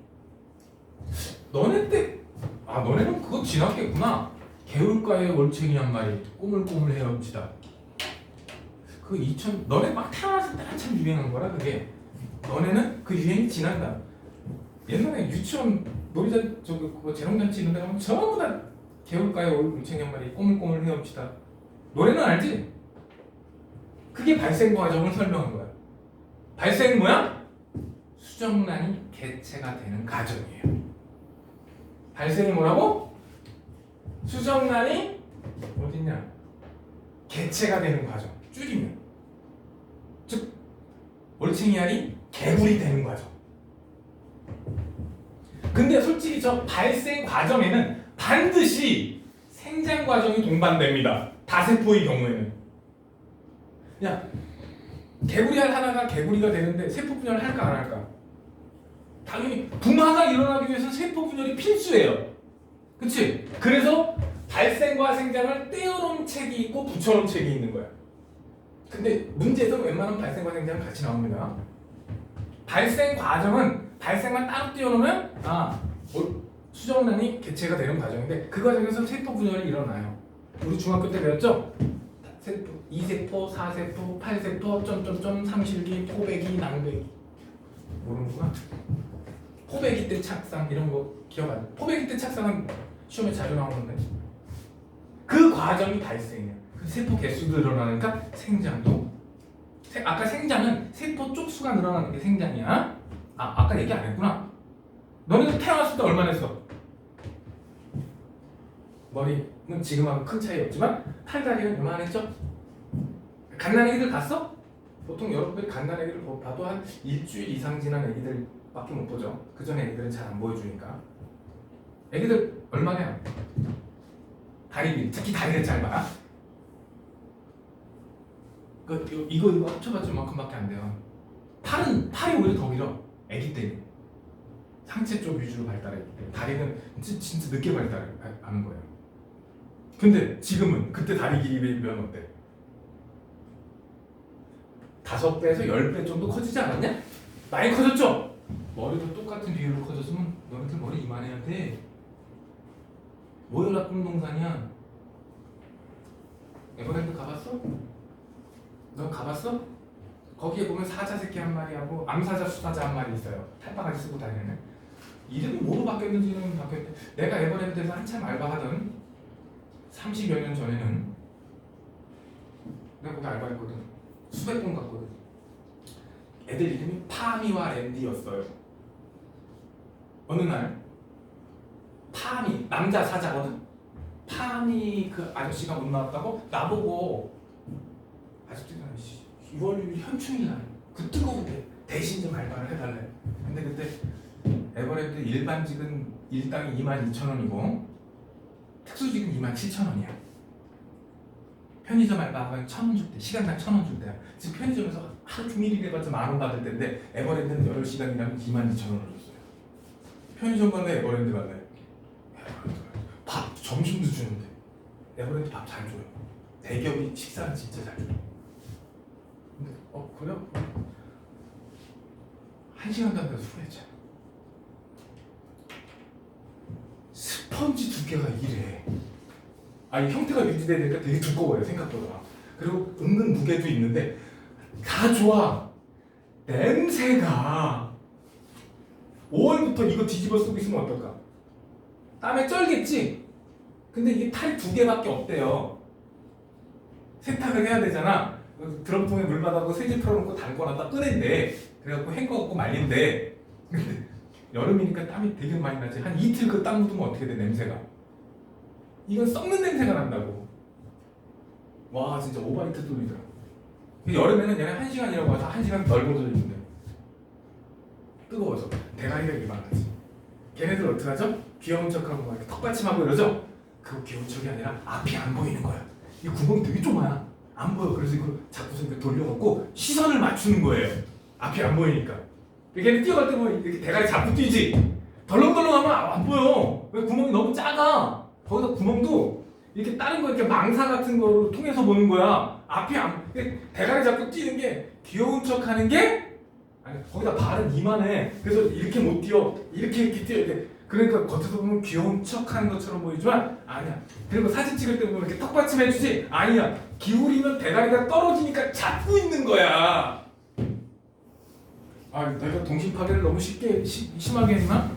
너네는 그거 지났겠구나. 개울가에 올챙이 한 마리 꼬물꼬물 헤엄치다. 너네 막 태어났을 때 한참 유행한 거라 그게. 너네는 그 유행이 지난다. 옛날에 유치원 놀이장 그거 재롱잔치 이런 데 가면 전부 다 개울가에 올챙이 한 마리 꼬물꼬물 헤엄치다. 노래는 알지? 그게 발생 과정을 설명한 거야. 발생 뭐야? 수정란이 개체가 되는 과정이에요. 발생이 뭐라고? 수정란이 어딨냐? 개체가 되는 과정. 줄이면. 즉 올챙이 알이 개구리 되는 과정. 근데 솔직히 저 발생 과정에는 반드시 생장 과정이 동반됩니다. 다세포의 경우에는. 야, 개구리 알 하나가 개구리가 되는데 세포 분열을 할까 안 할까? 당연히 분화가 일어나기 위해서는 세포 분열이 필수예요. 그치? 그래서 발생과 생장을 떼어놓은 책이 있고 붙여놓은 책이 있는 거야. 근데 문제에서 웬만한 발생과 생장은 같이 나옵니다. 발생 과정은 발생만 따로 떼어놓으면 수정란이 개체가 되는 과정인데 그 과정에서 세포 분열이 일어나요. 우리 중학교 때 배웠죠? 세포, 2세포, 4세포, 8세포, 점점점, 삼실기, 포배기, 낭배기. 모르는구나. 포배기 때 착상 이런 거 기억 안 나? 포배기 때 착상은 시험에 자주 나오는데 그 과정이 발생이야. 그 세포 개수도 늘어나니까 생장도. 아까 생장은 세포 쪽수가 늘어나는 게 생장이야. 아까 얘기 안 했구나. 너네도 태어났을 때 얼마나 했어? 머리는 지금하고 큰 차이 없지만 팔다리는 요만했죠? 갓난아기들 갔어? 보통 여러분들이 갓난아기를 봐도 한 일주일 이상 지난 애기들밖에 못 보죠. 그 전에 애기들은 잘 안 보여주니까. 애기들 얼마나? 다리 길, 특히 다리가 짧아. 이거 합쳐봤자 이만큼밖에 안 돼요. 팔이 오히려 더 길어. 애기 때는 상체 쪽 위주로 발달했기 때문에 다리는 진짜 늦게 발달하는 거예요. 근데 지금은 그때 다리 길이에 비하면 어때? 5배에서 10배 정도 커지지 않았냐? 많이 커졌죠? 머리도 똑같은 비율로 커졌으면 너네들 머리 이만해야 돼. 모여라 꿈동산이야. 에버랜드 가봤어? 너 가봤어? 거기에 보면 사자 새끼 한 마리하고 암사자 수사자 한 마리 있어요. 탈바가지 쓰고 다니는. 이름이 뭐로 바뀌었는지는 바뀌었대. 내가 에버랜드에서 한참 알바하던 30여 년 전에는 내가 거기 알바했거든. 수백 번 갔거든. 애들 이름이 파미와 랜디였어요. 어느 날 파미 남자 사자거든. 파미 그 아저씨가 못 나왔다고 나보고 아직도 6월 6일 현충일날 그 뜨거운 데 대신 좀 알바를 해달래. 근데 그때 에버랜드 일반직은 일당이 22,000원이고 특수직은 27,000원이야. 편의점 알바하면 1,000원 줄 때, 시간당 1,000원 줄 때야. 지금 편의점에서 하루 종일 일해봤자 10,000원 받을 때인데 에버랜드는 8시간이라면 22,000원을 줬어요. 편의점 갈래? 에버랜드 갈래? 에버랜드 갈래. 밥 점심도 주는데 에버랜드 밥 잘 줘요. 대기업이 식사는 진짜 잘 줘요. 근데 그래요? 1시간도 안 돼서 후회했잖아. 스펀지 두께가 이래. 아니 형태가 유지되니까 되게 두꺼워요 생각보다. 그리고 은근 무게도 있는데 다 좋아. 냄새가 5월부터 이거 뒤집어 쓰고 있으면 어떨까? 땀에 쩔겠지? 근데 이게 탈이 2개밖에 없대요. 세탁을 해야 되잖아. 드럼통에 물 받아서 세제 풀어놓고 담궈놨다 꺼낸대. 그래갖고 헹궈 갖고 말린대. 근데 여름이니까 땀이 되게 많이 나지. 한 이틀 그 땀 묻으면 어떻게 돼 냄새가? 이건 썩는 냄새가 난다고. 와 진짜 오바이트 소리더라. 여름에는 얘네 1시간이라고 와서 1시간 덜 걷어주는데 뜨거워서 대가리가 이만하지. 걔네들 어떡하죠? 귀여운 척하고 막 이렇게 턱받침하고 이러죠? 그거 귀여운 척이 아니라 앞이 안 보이는 거야. 이 구멍이 되게 좁아요. 안 보여. 그래서 이거 자꾸서 이렇게 돌려갖고 시선을 맞추는 거예요. 앞이 안 보이니까. 걔네 뛰어갈 때 보면 이렇게 대가리 잡고 뛰지. 덜렁덜렁하면 안 보여. 왜 구멍이 너무 작아. 거기다 구멍도 이렇게 다른 거 이렇게 망사 같은 거로 통해서 보는 거야. 앞이 안 대가리 잡고 뛰는 게 귀여운 척하는 게 아니 거기다 발은 이만해. 그래서 이렇게 못 뛰어. 이렇게 뛰어. 이렇게. 그러니까 겉에서 보면 귀여운 척하는 것처럼 보이지만 아니야. 그리고 사진 찍을 때 보면 이렇게 턱받침 해주지. 아니야. 기울이면 대가리가 떨어지니까 잡고 있는 거야. 아 내가 동심 파괴를 너무 심하게 했나?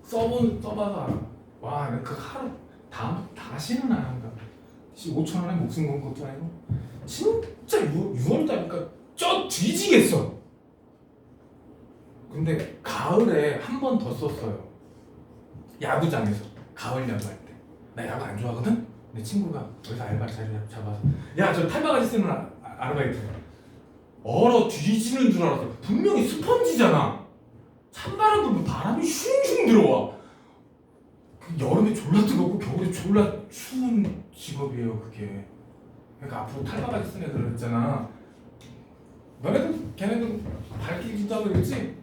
써봐서 알아. 와, 그 하루 다시는 안 한다. 5,000원에 목숨 건 것도 아니고 진짜 6월달이니까 쪄 뒤지겠어. 근데 가을에 한 번 더 썼어요. 야구장에서 가을 야구할 때. 나 야구 안 좋아하거든? 내 친구가 여기서 알바를 자리 잡아서 야 저 탈바가지 쓰는 아르바이트 얼어 뒤지는 줄 알았어. 분명히 스펀지잖아. 찬바람도 뭐 바람이 슝슝 들어와. 여름에 졸라 뜨겁고 겨울에 졸라 추운 직업이에요 그게. 그러니까 앞으로 탈바가지 쓰는 애들 있잖아. 너네들 걔네들 밝히기도 하고 그랬지?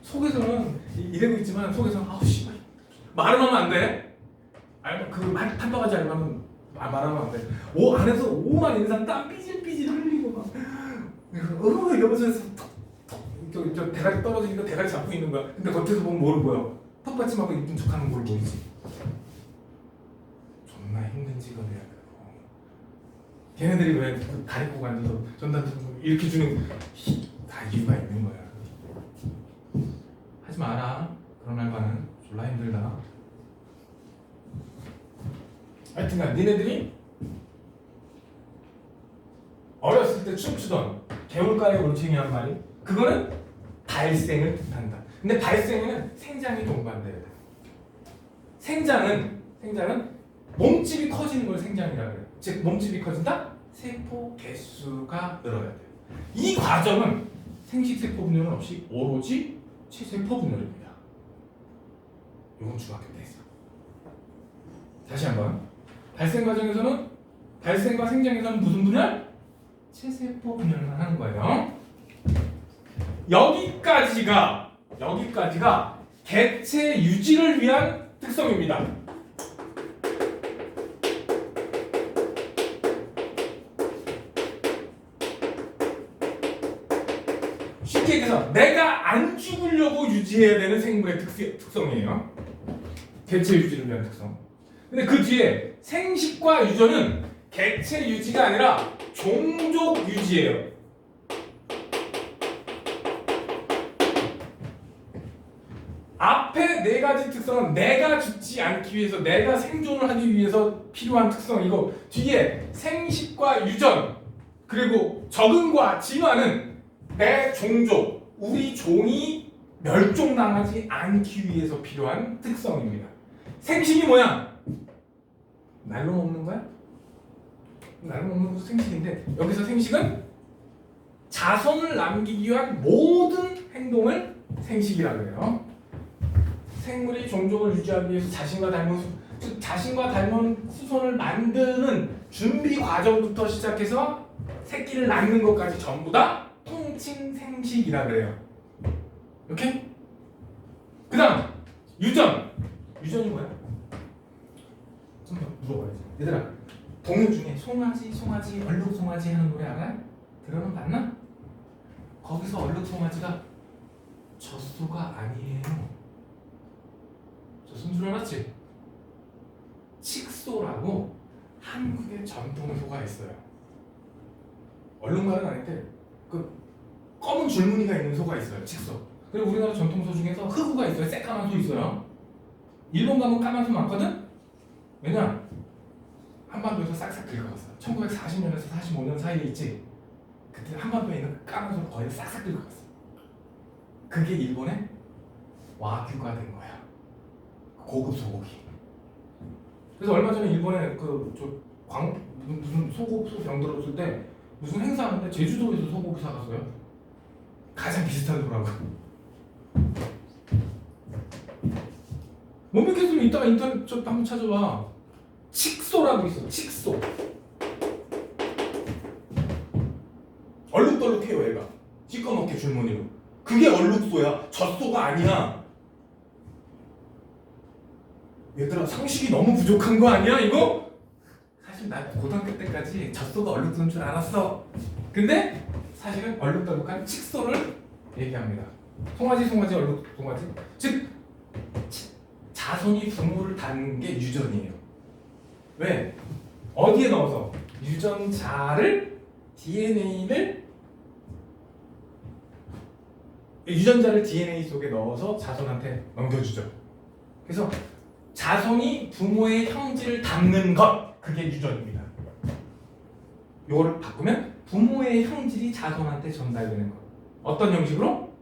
속에서는 이래고 있지만 속에서는 아우 씨발 말은 하면 안 돼. 탈바가지 알면 말하면 안 돼. 안에서 오만 인상 땀 삐질삐질 흘리고 막 이러면서 저 대가리 떨어지니까 대가리 잡고 있는 거야. 근데 겉에서 보면 뭐를 보여? 턱받침하고 이쁜 척하는 걸 보이지. 존나 힘든 직업이야 그거. 걔네들이 왜 다리 꼬고 앉아서 전단 이렇게 주는 다 이유가 있는 거야. 하지 마라. 그런 알바는 졸라 힘들다. 하여튼간 니네들이 어렸을 때 춤추던 개울가에 올챙이란 말이 그거는 발생을 뜻한다. 근데 발생에는 생장이 동반돼야 돼. 생장은 몸집이 커지는 걸 생장이라고 해요. 즉 몸집이 커진다? 세포 개수가 늘어야 돼요. 이 과정은 생식세포 분열은 없이 오로지 체세포 분열입니다. 이건 중학교 때 했어. 다시 한번. 발생 과정에서는 발생과 생장에서는 무슨 분열? 체세포 분열만 하는 거예요. 여기까지가 개체 유지를 위한 특성입니다. 그래서 내가 안 죽으려고 유지해야 되는 생물의 특성이에요. 개체 유지를 위한 특성. 근데 그 뒤에 생식과 유전은 개체 유지가 아니라 종족 유지예요. 앞에 네 가지 특성은 내가 죽지 않기 위해서, 내가 생존을 하기 위해서 필요한 특성이고, 뒤에 생식과 유전 그리고 적응과 진화는 내 종족, 우리 종이 멸종당하지 않기 위해서 필요한 특성입니다. 생식이 뭐야? 날로 먹는 거야? 날로 먹는 것도 생식인데, 여기서 생식은 자손을 남기기 위한 모든 행동을 생식이라고 해요. 생물이 종족을 유지하기 위해서 자신과 닮은 후손을 만드는 준비 과정부터 시작해서 새끼를 낳는 것까지 전부 다 통칭 생식이라 그래요. 오케이? 그 다음 유전. 유전이 뭐야? 좀 더 물어봐야지. 얘들아, 동요 중에 송아지 얼룩송아지 하는 노래 알아요? 들어는 봤나? 거기서 얼룩송아지가 젖소가 아니에요. 젖소인 줄 알았지? 칡소라고 한국의 전통소가 있어요. 얼룩말은 아닌데 그 검은 줄무늬가 있는 소가 있어요. 칡소. 그리고 우리나라 전통소 중에서 흑우가 있어요. 새까만 소 있어요. 일본 가면 까만 소 많거든? 왜냐? 한반도에서 싹싹 긁어갔어요. 1940년에서 45년 사이에 있지? 그때 한반도에 있는 까만 소를 거의 싹싹 긁어갔어. 그게 일본의 와규가 된 거야. 고급 소고기. 그래서 얼마 전에 일본에 무슨 소고기 병 들었을 때 무슨 행사하는데 제주도에서 소고기 사갔어요. 가장 비슷한 소라고. 못 믿겠으면 이따가 인터넷 한번 찾아봐. 칡소라고 있어. 칡소. 얼룩덜룩해요 얘가. 찌꺼먹게 줄무늬로. 그게 얼룩소야. 젖소가 아니야. 얘들아, 상식이 너무 부족한 거 아니야 이거? 사실 나 고등학교 때까지 젖소가 얼룩소인 줄 알았어. 근데 사실은 얼룩덜룩한 칡소를 얘기합니다. 송아지 얼룩송아지. 즉 자손이 부모를 닮는 게 유전이에요. 왜? 어디에 넣어서? 유전자를 DNA 속에 넣어서 자손한테 넘겨주죠. 그래서 자손이 부모의 형질을 담는 것, 그게 유전입니다. 이거를 바꾸면 부모의 형질이 자손한테 전달되는 것. 어떤 형식으로?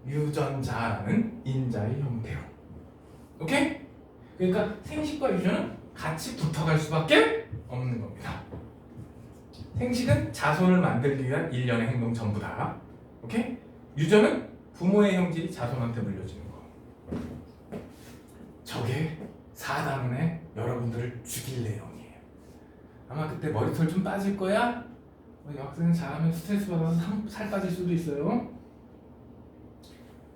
유전자라는 인자의 형태로. 오케이? 그러니까 생식과 유전은 같이 붙어갈 수밖에 없는 겁니다. 생식은 자손을 만들기 위한 일련의 행동 전부다. 오케이? 유전은 부모의 형질이 자손한테 물려지는 거. 저게 4단원에 여러분들을 죽일 내용이에요. 아마 그때 머리털 좀 빠질 거야? 학생은 잘하면 스트레스 받아서 살 빠질 수도 있어요.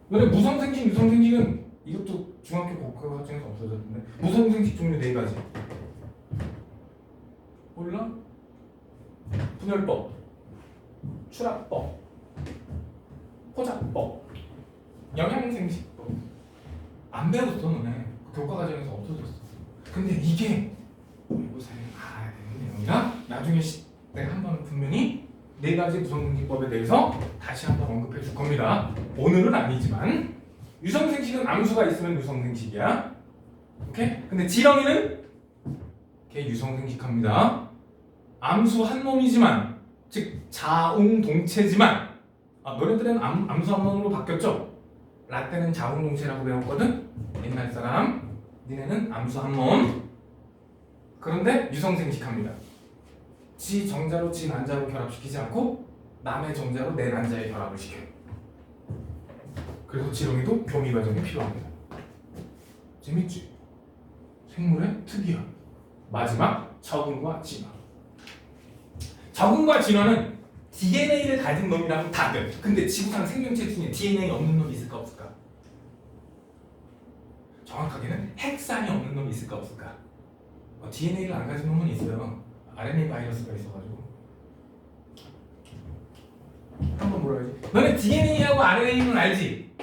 근데 무성생식, 유성생식은 이것도 중학교 국어 과정에서 없어졌는데, 무성생식 종류 4가지. 몰라? 분열법, 출합법, 포잡법, 영양생식법. 안 배웠어 너네. 교과 과정에서 없어졌어. 근데 이게 모의고사에 알아야 되는 내용이라 나중에 내가 한번 분명히 4가지 무성생식법에 대해서 다시 한번 언급해 줄 겁니다. 오늘은 아니지만. 유성생식은 암수가 있으면 유성생식이야. 오케이? 근데 지렁이는 걔 유성생식합니다. 암수 한 놈이지만, 즉 자웅동체지만, 너네들은 암수 한 놈으로 바뀌었죠? 라떼는 자웅동체라고 배웠거든? 옛날 사람. 니네는 암수 한 놈. 그런데 유성생식합니다. 지 정자로 지 난자로 결합시키지 않고 남의 정자로 내 난자에 결합을 시켜요. 그래서 지렁이도 교미 과정이 필요합니다. 재밌지? 생물의 특이함. 마지막, 적응과 진화. 적응과 진화는 DNA를 가진 놈이라면 다들. 근데 지구상 생명체 중에 DNA 없는 놈이 있을까 없을까? 정확하게는 핵산이 없는 놈이 있을까 없을까? DNA를 안 가진 놈은 있어요. RNA 바이러스가 있어가지고. 한번 물어볼게요. 그러지. 너네 DNA하고 RNA는 알지?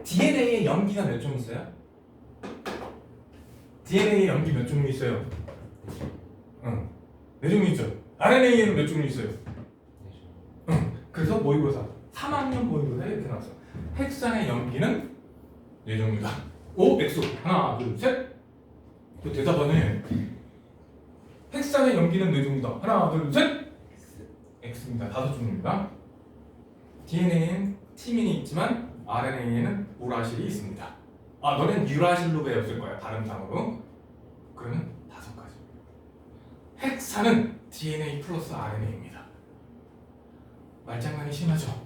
DNA에 염기가 몇 종 있어요? DNA에 염기 몇 종류 있어요? 응. 4종류 있죠. RNA에는 몇 종류 있어요? 응. 그래서 모의고사 3학년 모의고사에 이렇게 나왔어. 핵산의 염기는 4종류다. 오, X. 하나, 둘, 셋. 그 대답하네. 핵산의 염기는 4종류다. 하나, 둘, 셋. X입니다. 5종류입니다. DNA에는 티민이 있지만 RNA에는 우라실이 있습니다. 아, 너는 유라실로 배웠을 거야. 다른 단어로. 그러면 5가지. 핵산은 DNA 플러스 RNA입니다. 말장난이 심하죠?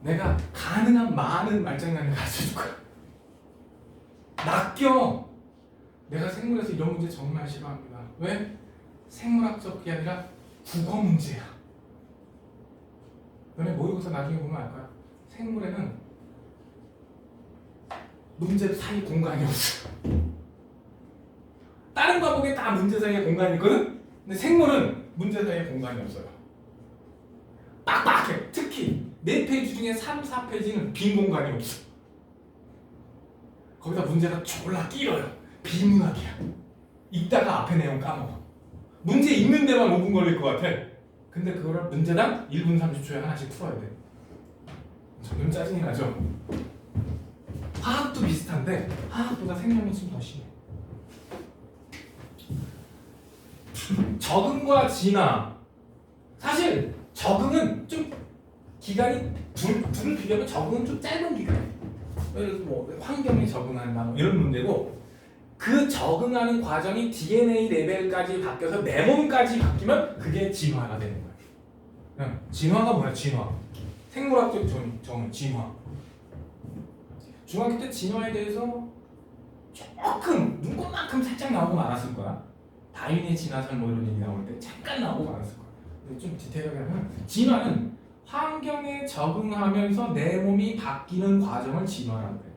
내가 가능한 많은 말장난을 가르쳐줄 거야. 낚여! 내가 생물에서 이런 문제 정말 싫어합니다. 왜? 생물학적 게 아니라 국어 문제야. 너네 모의고사 나중에 보면 알 거야. 생물에는 문제 사이 공간이 없어. 다른 과목에 다 문제 사이에 공간이 있거든? 근데 생물은 문제 사이에 공간이 없어요. 빡빡해. 특히 4페이지 중에 3, 4페이지는 빈 공간이 없어. 거기다 문제가 졸라 길어요. 비문학이야. 읽다가 앞에 내용 까먹어. 문제 읽는 데만 5분 걸릴 것 같아. 근데 그거를 문제당 1분 30초에 하나씩 풀어야 돼. 점점 짜증이 나죠? 화학도 비슷한데 화학보다 생명이 좀 더 심해. 적응과 진화. 사실 적응은 좀 기간이 둘을 비교하면 적응은 좀 짧은 기간이에요. 뭐 환경에 적응한다 뭐 이런 문제고, 그 적응하는 과정이 DNA 레벨까지 바뀌어서 내 몸까지 바뀌면 그게 진화가 되는 거야. 진화가 뭐야? 진화. 생물학적 정의 진화. 중학교 때 진화에 대해서 조금 눈꽃만큼 살짝 나오고 말았을 거야. 다윈의 진화설 뭐 이런 얘기 나올 때 잠깐 나오고 말았을 거야. 근데 좀 디테일하게 하면 진화는 환경에 적응하면서 내 몸이 바뀌는 과정을 진화라고 해.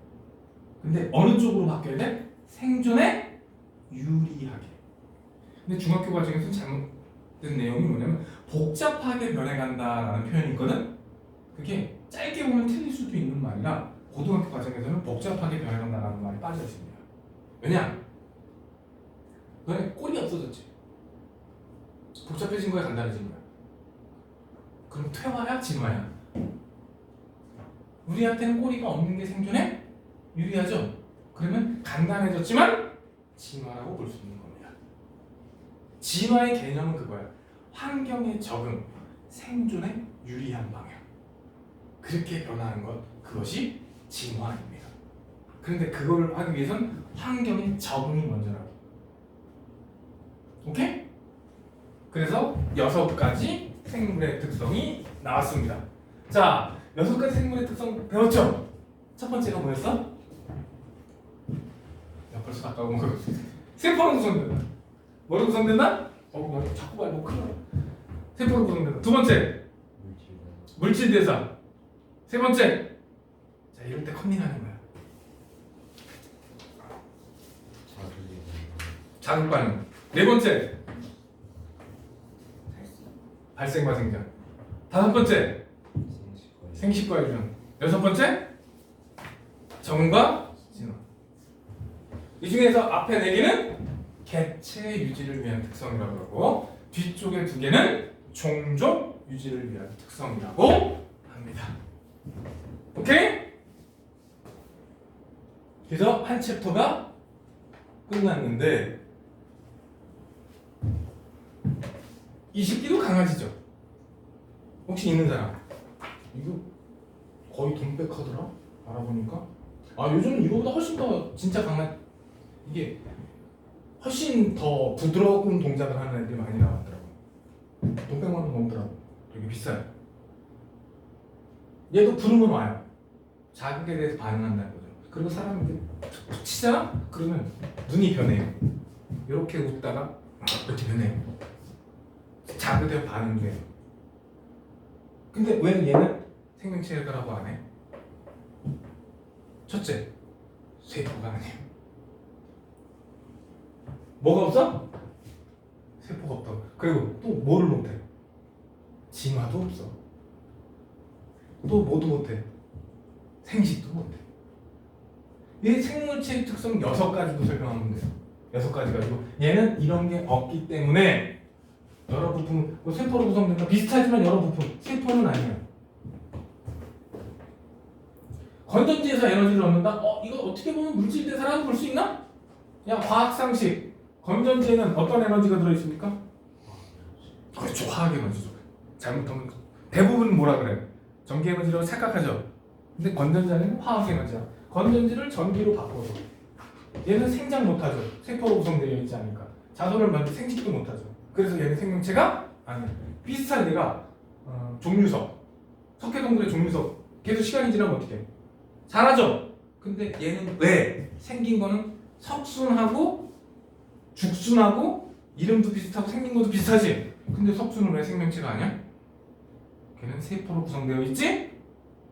근데 어느 쪽으로 바뀌어야 돼? 생존에 유리하게. 근데 중학교 과정에서 잘못된 내용이 뭐냐면 복잡하게 변해간다라는 표현이 있거든? 그게 짧게 보면 틀릴 수도 있는 말이라 고등학교 과정에서는 복잡하게 변해간다라는 말이 빠져 있습니다. 왜냐? 너네 꼴이 없어졌지? 복잡해진 거야, 간단해진 거야? 그럼 퇴화야, 진화야? 우리한테는 꼬리가 없는 게 생존에 유리하죠? 그러면 간단해졌지만 진화라고 볼 수 있는 겁니다. 진화의 개념은 그거야. 환경에 적응, 생존에 유리한 방향. 그렇게 변하는 것, 그것이 진화입니다. 그런데 그거를 하기 위해선 환경에 적응이 먼저라고. 오케이? 그래서 6가지 생물의 특성이 나왔습니다. 자, 6가지 생물의 특성 배웠죠? 첫 번째가 뭐였어? 야, 벌써 가까운 거. 세포로 구성된다. 뭐로 구성된다? 너 자꾸 말고 큰일 나. 세포로 구성된다. 두 번째, 물질 대사. 세 번째, 자, 이럴 때 컨닝하는 거야. 자극 반응. 네 번째, 발생과 생장. 다섯 번째, 생식과 유전. 여섯 번째, 적응과 진화. 이 중에서 앞에 4개는 개체 유지를 위한 특성이라고 하고, 뒤쪽에 2개는 종족 유지를 위한 특성이라고 합니다. 오케이? 그래서 한 챕터가 끝났는데, 이 새끼도 강아지죠? 혹시 있는 사람? 이거 거의 돈백하더라? 알아보니까. 아, 요즘은 이거보다 훨씬 더 진짜 강아지, 이게 훨씬 더 부드러운 동작을 하는 애들이 많이 나왔더라고. 돈백만 원 넘더라고. 되게 비싸요. 얘도 부르면 와요. 자극에 대해서 반응한다는 거죠. 그리고 사람이 툭툭 치잖아? 그러면 눈이 변해요. 이렇게 웃다가 이렇게 변해요. 자극에 대한 반응돼요. 근데 왜 얘는 생명체라고 안 해? 첫째, 세포가 아니에요. 뭐가 없어? 세포가 없다. 그리고 또 뭐를 못해? 진화도 없어. 또 뭐도 못해? 생식도 못해. 이 생물체의 특성 6가지도 설명하면 돼요. 6가지 가지고 얘는 이런 게 없기 때문에 여러 부품, 뭐 세포로 구성된다 비슷하지만 여러 부품, 세포는 아니야. 건전지에서 에너지를 얻는다? 이거 어떻게 보면 물질 대사라고 볼 수 있나? 야, 과학 상식. 건전지에는 어떤 에너지가 들어있습니까? 그렇죠, 화학 에너지죠. 잘못하면 대부분 뭐라 그래? 전기 에너지라고 착각하죠. 근데 건전지 안에는 화학 에너지야. 건전지를 전기로 바꿔서 얘는 생장 못하죠. 세포로 구성되어 있지 않으니까. 자손을 만들 생식도 못하죠. 그래서 얘는 생명체가 아니야. 비슷한 얘가 종류석. 석회동물의 종류석. 계속 시간이 지나면 어떻게 해? 자라죠. 근데 얘는 왜? 생긴 거는 석순하고 죽순하고 이름도 비슷하고 생긴 것도 비슷하지. 근데 석순은 왜 생명체가 아니야? 걔는 세포로 구성되어 있지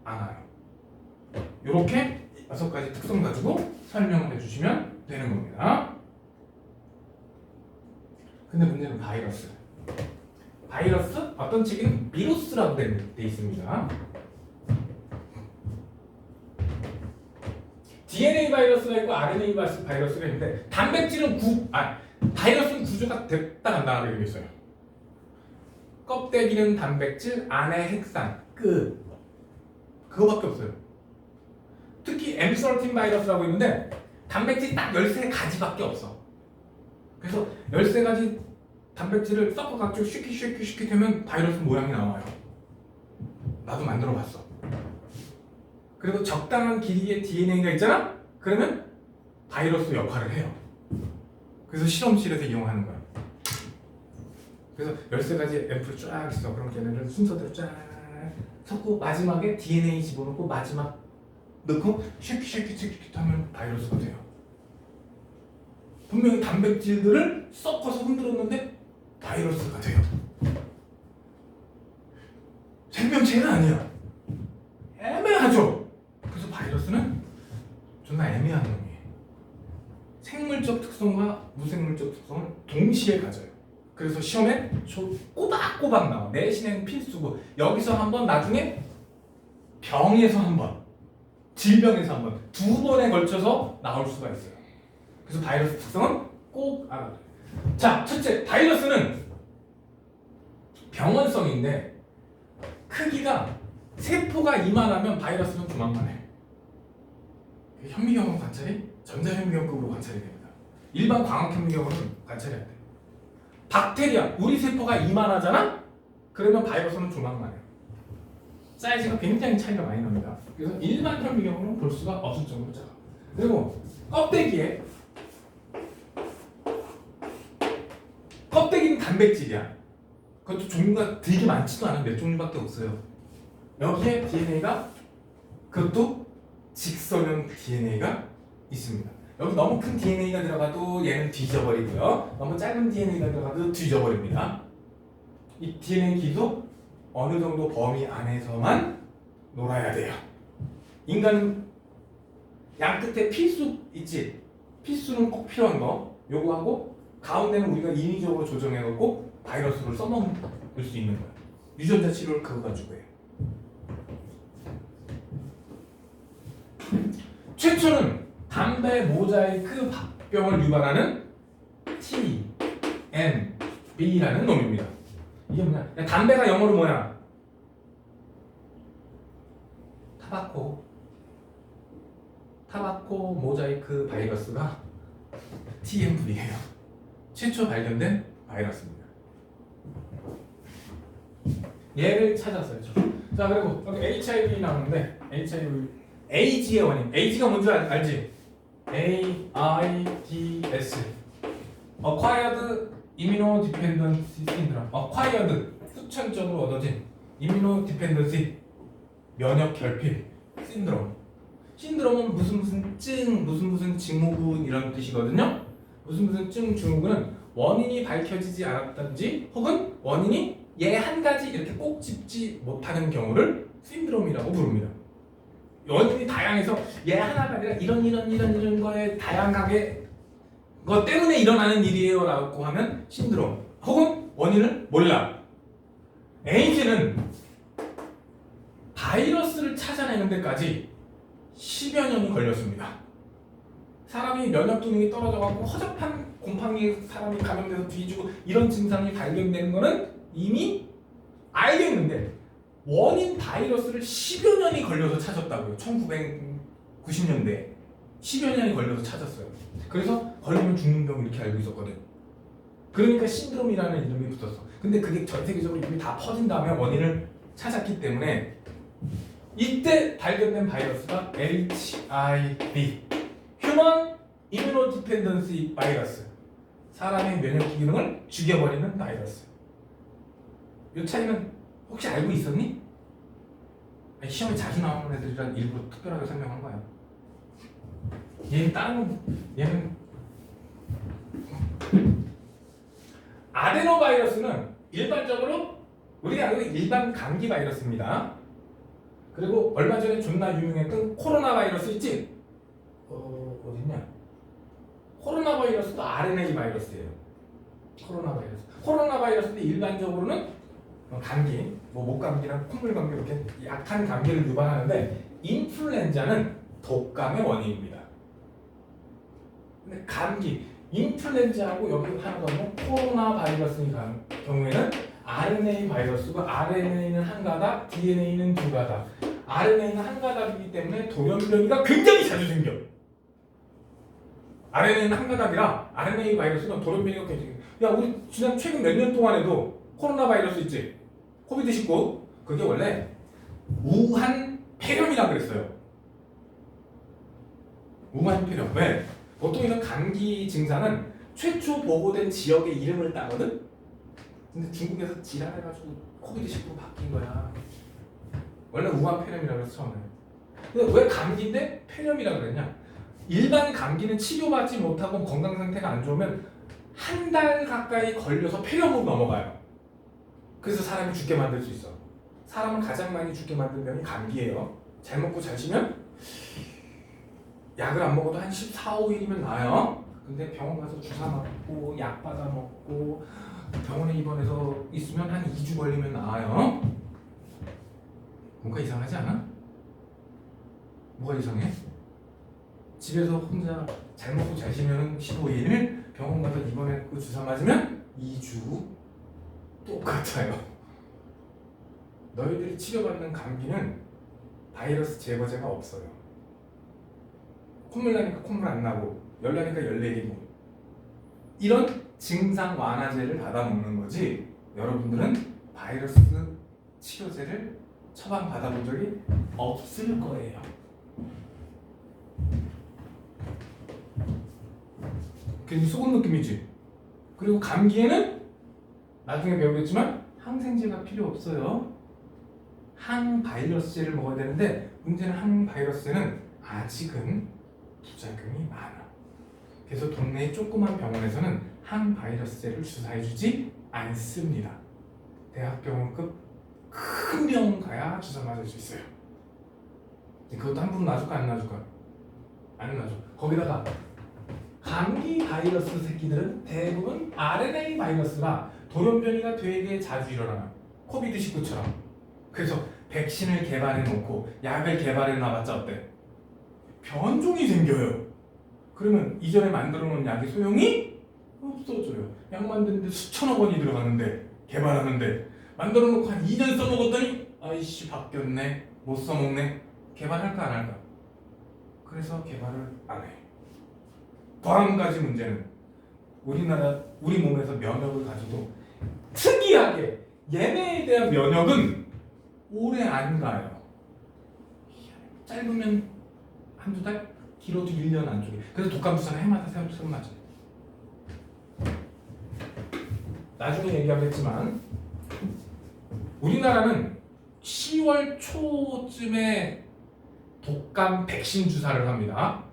않아요. 이렇게 6가지 특성 가지고 설명을 해주시면 되는 겁니다. 근데 문제는 바이러스. 바이러스 어떤 책에는 비루스라고 돼 있습니다. DNA 바이러스가 있고 RNA 바이러스가 있는데 단백질은 바이러스는 구조가 됐다 간다 이렇게 있어요. 껍데기는 단백질, 안에 핵산, 끝. 그거밖에 없어요. 특히 M13 바이러스라고 있는데 단백질이 딱 13가지밖에 없어. 그래서 13가지 단백질을 섞어가지고 슈키 되면 바이러스 모양이 나와요. 나도 만들어 봤어. 그리고 적당한 길이의 DNA가 있잖아? 그러면 바이러스 역할을 해요. 그래서 실험실에서 이용하는 거야. 그래서 13가지 앰플 쫙 있어. 그럼 걔네를 순서대로 쫙 섞고 마지막에 DNA 집어넣고 마지막 넣고 쉐키 하면 바이러스가 돼요. 분명히 단백질들을 섞어서 흔들었는데 바이러스가 돼요. 생명체는 아니야. 애매하죠? 그래서 바이러스는 존나 애매한 놈이에요. 생물적 특성과 무생물적 특성을 동시에 가져요. 그래서 시험에 꼬박꼬박 나와. 내신에는 필수고 여기서 한번 나중에 병에서 한번 질병에서 한번 2번에 걸쳐서 나올 수가 있어요. 그래서 바이러스 특성은 꼭 알아둬요. 자, 첫째, 바이러스는 병원성인데 크기가 세포가 이만하면 바이러스는 조만만해. 현미경으로 관찰이 전자현미경급으로 관찰이 됩니다. 일반 광학현미경으로는 관찰이 안 돼. 박테리아, 우리 세포가 이만하잖아? 그러면 바이러스는 조만만해요. 사이즈가 굉장히 차이가 많이 납니다. 그래서 일반 현미경으로는 볼 수가 없을 정도로 작아. 그리고 껍데기는 단백질이야. 그것도 종류가 되게 많지도 않아. 몇 종류밖에 없어요. 여기에 DNA가 그것도 직선형 DNA가 있습니다. 여기 너무 큰 DNA가 들어가도 얘는 뒤져버리고요. 너무 작은 DNA가 들어가도 뒤져버립니다. 이 DNA 길이도 어느 정도 범위 안에서만 놀아야 돼요. 인간은 양 끝에 필수 있지. 필수는 꼭 필요한 거. 요거 하고 가운데는 우리가 인위적으로 조정해갖고 바이러스를 써먹을 수 있는 거야. 유전자 치료를 그거 가지고 해요. 최초는 담배 모자이크 박병을 유발하는 TMB라는 놈입니다. 이게 뭐냐? 담배가 영어로 뭐야? 타바코 모자이크 바이러스가 TMV예요. 최초 발견된 바이러스입니다. 얘를 찾았어요. 자, 그리고 여기 HIV 나오는데 AIDS의 원인. AIDS가 뭔지 알지? AIDS Acquired Immunodependency Syndrome. Acquired 후천적으로 얻어진 Immunodependency 면역 결핍 신드롬은 무슨 증후군 이런 뜻이거든요. 무슨 증후군은 원인이 밝혀지지 않았든지 혹은 원인이 얘 한 가지 이렇게 꼭 짚지 못하는 경우를 신드롬이라고 부릅니다. 원인이 다양해서 얘 하나가 아니라 이런 거에 다양하게 것 때문에 일어나는 일이에요라고 하면 신드롬. 혹은 원인을 몰라. 에이즈는 바이러스를 찾아내는 데까지 10여 년이 걸렸습니다. 사람이 면역 기능이 떨어져가고 허접한 곰팡이에 사람이 감염돼서 뒤지고 이런 증상이 발견되는 거는 이미 알겠는데 원인 바이러스를 10여 년이 걸려서 찾았다고요. 1990년대에 10여 년이 걸려서 찾았어요. 그래서 걸리면 죽는 병 이렇게 알고 있었거든. 그러니까 신드롬이라는 이름이 붙었어. 근데 그게 전 세계적으로 이미 다 퍼진 다음에 원인을 찾았기 때문에 이때 발견된 바이러스가 HIV, 휴먼 이뮤노디펜던시 바이러스, 사람의 면역 기능을 죽여버리는 바이러스. 이 차이는 혹시 알고 있었니? 아니, 시험에 자주 나오는 애들이란 일부러 특별하게 설명한 거야. 얘는 아데노바이러스는 일반적으로 우리가 알고 있는 일반 감기 바이러스입니다. 그리고 얼마 전에 존나 유명했던 코로나 바이러스 있지? 어딨냐? 코로나 바이러스도 RNA 바이러스예요. 코로나 바이러스도 일반적으로는 감기, 뭐 목감기나 콧물 감기 이렇게 약한 감기를 유발하는데 인플루엔자는 독감의 원인입니다. 근데 감기, 인플루엔자하고 여기 하나 더 보면 코로나 바이러스의 경우에는 RNA 바이러스고 RNA는 한 가닥, DNA는 두 가닥. RNA는 한 가닥이기 때문에 돌연변이가 굉장히 자주 생겨. RNA는 한 가닥이라 RNA 바이러스는 돌연변이가 굉장히 생겨. 야, 우리 지난 최근 몇 년 동안에도 코로나 바이러스 있지? 코비드19. 그게 원래 우한 폐렴이라 그랬어요. 우한 폐렴. 왜? 보통 이런 감기 증상은 최초 보고된 지역의 이름을 따거든? 근데 중국에서 지랄해가지고 코비드19 바뀐 거야. 원래 우한 폐렴이라고 해서 처음에. 근데 왜 감기인데 폐렴이라고 그랬냐? 일반 감기는 치료받지 못하고 건강 상태가 안 좋으면 한 달 가까이 걸려서 폐렴으로 넘어가요. 그래서 사람이 죽게 만들 수 있어. 사람을 가장 많이 죽게 만든 병이 감기예요. 잘 먹고 잘 쉬면 약을 안 먹어도 한 14, 15일이면 나아요. 근데 병원 가서 주사 맞고 약 받아 먹고 병원에 입원해서 있으면 한 2주 걸리면 나아요. 뭔가 이상하지 않아? 뭐가 이상해? 집에서 혼자 잘 먹고 잘 쉬면 15일, 병원 가서 입원했고 주사 맞으면 2주. 똑같아요. 너희들이 치료받는 감기는 바이러스 제거제가 없어요. 콧물 나니까 콧물 안 나고 열 나니까 열 내리고 이런 증상 완화제를 받아 먹는 거지 여러분들은 바이러스 치료제를 처방 받아본 적이 없을 거예요. 괜히 속은 느낌이지. 그리고 감기에는 나중에 배우겠지만 항생제가 필요 없어요. 항바이러스제를 먹어야 되는데 문제는 항바이러스제는 아직은 부작용이 많아. 그래서 동네 조그만 병원에서는 항바이러스제를 주사해주지 않습니다. 대학병원급 큰 병원 가야 주사 맞을 수 있어요. 그것도 한 푼 놔줄까 안 놔줄까? 안 놔줘. 거기다가 감기 바이러스 새끼들은 대부분 RNA 바이러스가 돌연변이가 되게 자주 일어나요. 코비드19처럼. 그래서 백신을 개발해 놓고 약을 개발해 놔봤자 어때? 변종이 생겨요. 그러면 이전에 만들어 놓은 약이 소용이 없어져요. 약 만드는데 수천억 원이 들어가는데 개발하는데 만들어 놓고 한 2년 써먹었더니 아이씨 바뀌었네. 못 써먹네. 개발할까 안 할까? 그래서 개발을 안 해. 또 한 가지 문제는 우리 몸에서 면역을 가지고 특이하게 얘네에 대한 면역은 오래 안 가요. 짧으면 한두 달, 길어도 1년 안쪽에. 그래서 독감 주사는 해마다 새로 맞아요. 나중에 얘기하겠지만 우리나라는 10월 초쯤에 독감 백신 주사를 합니다.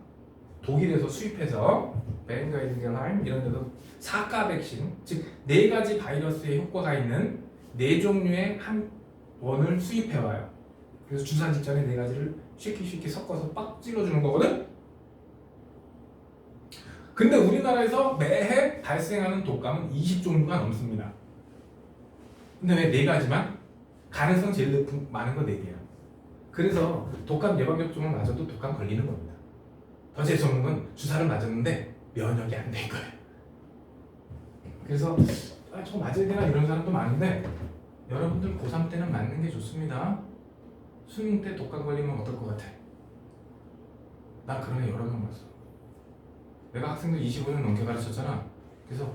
독일에서 수입해서 베링가이젠하임 이런 데서 4가 백신, 즉 4가지 바이러스의 효과가 있는 4종류의 한 원을 수입해와요. 그래서 주사 직전에 4가지를 쉽게 섞어서 빡 찔러주는 거거든. 근데 우리나라에서 매해 발생하는 독감은 20종류가 넘습니다. 근데 왜 4가지만? 가능성 제일 많은 거 4개야. 그래서 독감 예방접종을 맞아도 독감 걸리는 겁니다. 더 재수없는 건 주사를 맞았는데 면역이 안 된 거예요. 그래서 저 맞아야 되나 이런 사람도 많은데 여러분들 고3 때는 맞는 게 좋습니다. 수능 때 독감 걸리면 어떨 것 같아? 나 그런 애 여러 명 봤어. 내가 학생들 25년 넘게 가르쳤잖아. 그래서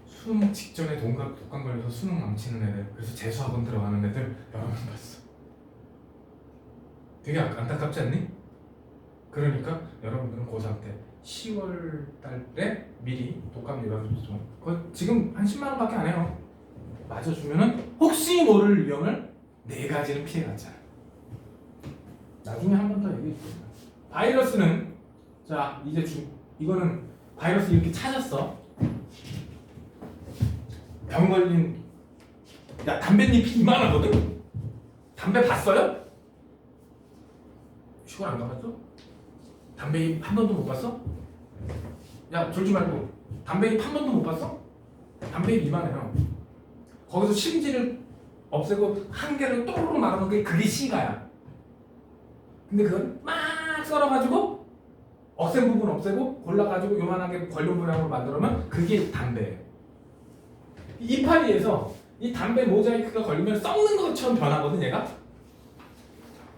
수능 직전에 독감 걸려서 수능 망치는 애들, 그래서 재수학원 들어가는 애들 여러 명 봤어. 되게 안타깝지 않니? 그러니까 여러분들은 고3 때 10월 달에 미리 독감 예방접종 지금 한 10만 원밖에 안 해요. 맞아주면은 혹시 모를 위험을 4가지는 피해갔잖아. 나중에 한 번 더 얘기해줄게요. 바이러스는 자 이제 이거는 바이러스 이렇게 찾았어. 병 걸린 야 담뱃잎이 이만하거든? 담배 봤어요? 시골 안 가봤어? 담배잎 한 번도 못 봤어? 야 졸지 말고 담배잎 한 번도 못 봤어? 담배잎 이만해요. 거기서 심지를 없애고 한 개를 또르르 말아놓은 게 그게 시가야. 근데 그걸 막 썰어가지고 억센 부분 없애고 골라가지고 요만하게 권룡 모양으로 만들어면 그게 담배예요. 이파리에서 이 담배 모자이크가 걸리면 썩는 것처럼 변하거든 얘가.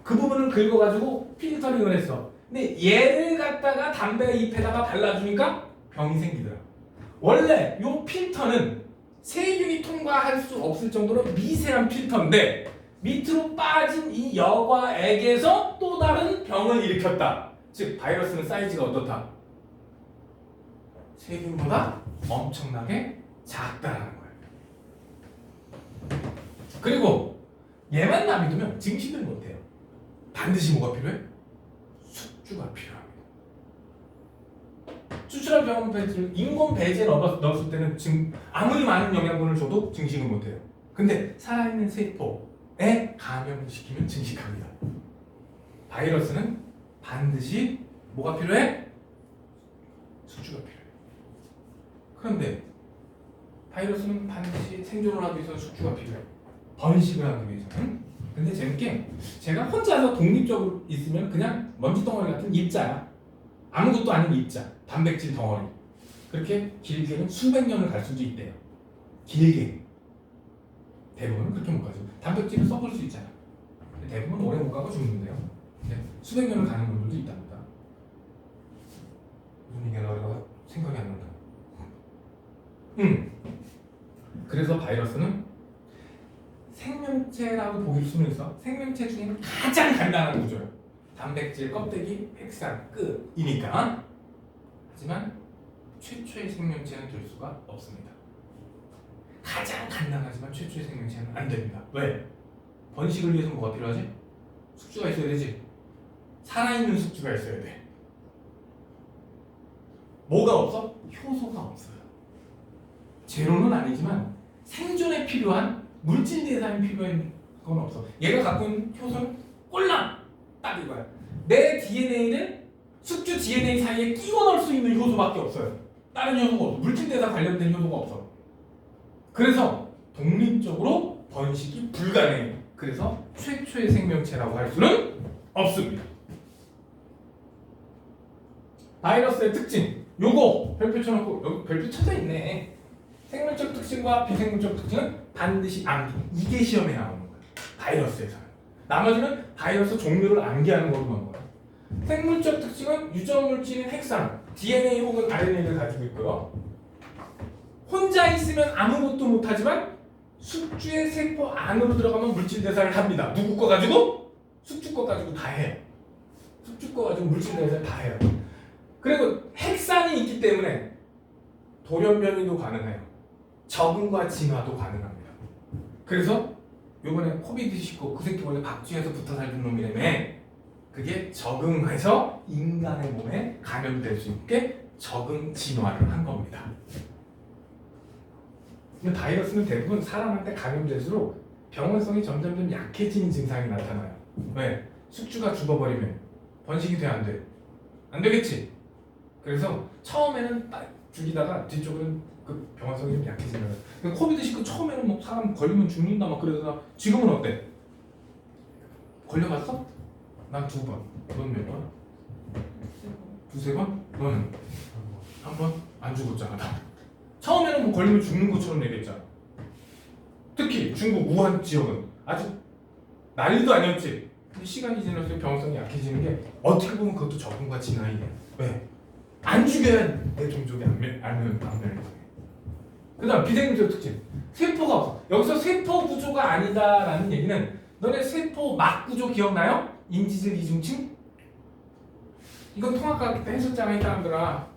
그 부분을 긁어가지고 필터링을 했어. 근데 얘를 갖다가 담배 잎에다가 발라주니까 병이 생기더라. 원래 요 필터는 세균이 통과할 수 없을 정도로 미세한 필터인데 밑으로 빠진 이 여과액에서 또 다른 병을 일으켰다. 즉 바이러스는 사이즈가 어떻다? 세균보다 엄청나게 작다라는 거예요. 그리고 얘만 남겨두면 증식을 못해요. 반드시 뭐가 필요해? 숙주가 필요합니다. 추출한 병원 배지를 인공 배지에 넣었을 때는 지금 아무리 많은 영양분을 줘도 증식을 못해요. 근데 살아있는 세포에 감염을 시키면 증식합니다. 바이러스는 반드시 뭐가 필요해? 숙주가 필요해. 그런데 바이러스는 반드시 생존을 하기 위해서 숙주가 필요해. 번식을 하기 위해서는. 근데 재밌게 제가 혼자서 독립적으로 있으면 그냥 먼지 덩어리 같은 입자야. 아무것도 아닌 입자, 단백질 덩어리. 그렇게 길게는 수백 년을 갈 수도 있대요. 길게. 대부분은 그렇게 못 가죠. 단백질은 썩을 수 있잖아. 대부분 오래 못 가고 죽는데요. 수백 년을 가는 분들도 있답니다. 무슨 얘기하려고 생각이 안 난다. 그래서 바이러스는 생명체라고 보길 수는 있어. 생명체 중에는 가장 간단한 구조예요. 단백질, 껍데기, 핵산, 끝이니까. 하지만 최초의 생명체는 될 수가 없습니다. 가장 간단하지만 최초의 생명체는 안 됩니다. 왜? 번식을 위해서 뭐가 필요하지? 숙주가 있어야 되지. 살아있는 숙주가 있어야 돼. 뭐가 없어? 효소가 없어요. 제로는 아니지만 생존에 필요한 물질 대사에 필요한 건 없어. 얘가 갖고 있는 효소는 꼴랑 딱 이거야. 내 DNA를 숙주 DNA 사이에 끼워 넣을 수 있는 효소밖에 없어요. 다른 효소가 없어. 물질 대사 관련된 효소가 없어. 그래서 독립적으로 번식이 불가능해. 그래서 최초의 생명체라고 할 수는 없습니다. 바이러스의 특징. 요거 별표 쳐놓고 여기 별표 쳐져 있네. 생물적 특징과 비생물적 특징은 반드시 암기. 이게 시험에 나오는 거야. 바이러스에서는. 나머지는 바이러스 종류를 암기하는 걸로 만 거야. 생물적 특징은 유전물질인 핵산, DNA 혹은 RNA를 가지고 있고요. 혼자 있으면 아무것도 못하지만 숙주의 세포 안으로 들어가면 물질 대사를 합니다. 누구 거 가지고? 숙주 거 가지고 다 해요. 숙주 거 가지고 물질 대사를 다 해요. 그리고 핵산이 있기 때문에 돌연변이도 가능해요. 적응과 진화도 가능합니다. 그래서 요번에 코비드19 그 새끼 원래 박쥐에서 붙어 살던 놈이라며 그게 적응해서 인간의 몸에 감염될 수 있게 적응 진화를 한 겁니다. 근데 바이러스는 대부분 사람한테 감염될수록 병원성이 점점점 약해지는 증상이 나타나요. 왜? 숙주가 죽어버리면 번식이 돼 안 돼? 안 되겠지? 그래서 처음에는 딱 죽이다가 뒤쪽은 그 병원성이 좀 약해지는 거예요. 그러니까 코비드 19 처음에는 뭐 사람 걸리면 죽는다 막 그러다가 지금은 어때? 걸려봤어? 난 2번. 넌 몇 번? 두세 번? 너는 한 번? 안 죽었잖아. 나. 처음에는 뭐 걸리면 죽는 것처럼 얘기했잖아. 특히 중국 우한 지역은 아주 난리도 아니었지. 근데 시간이 지날수록 병원성이 약해지는 게 어떻게 보면 그것도 적응과 진화이에요. 왜? 안 죽여야 내 종족이 안 멸망해. 그 다음 비생물적 특징. 세포가 없어. 여기서 세포 구조가 아니다라는 얘기는 너네 세포 막 구조 기억나요? 인지질 이중층? 이건 통합과학 때 했었잖아 이 사람들아.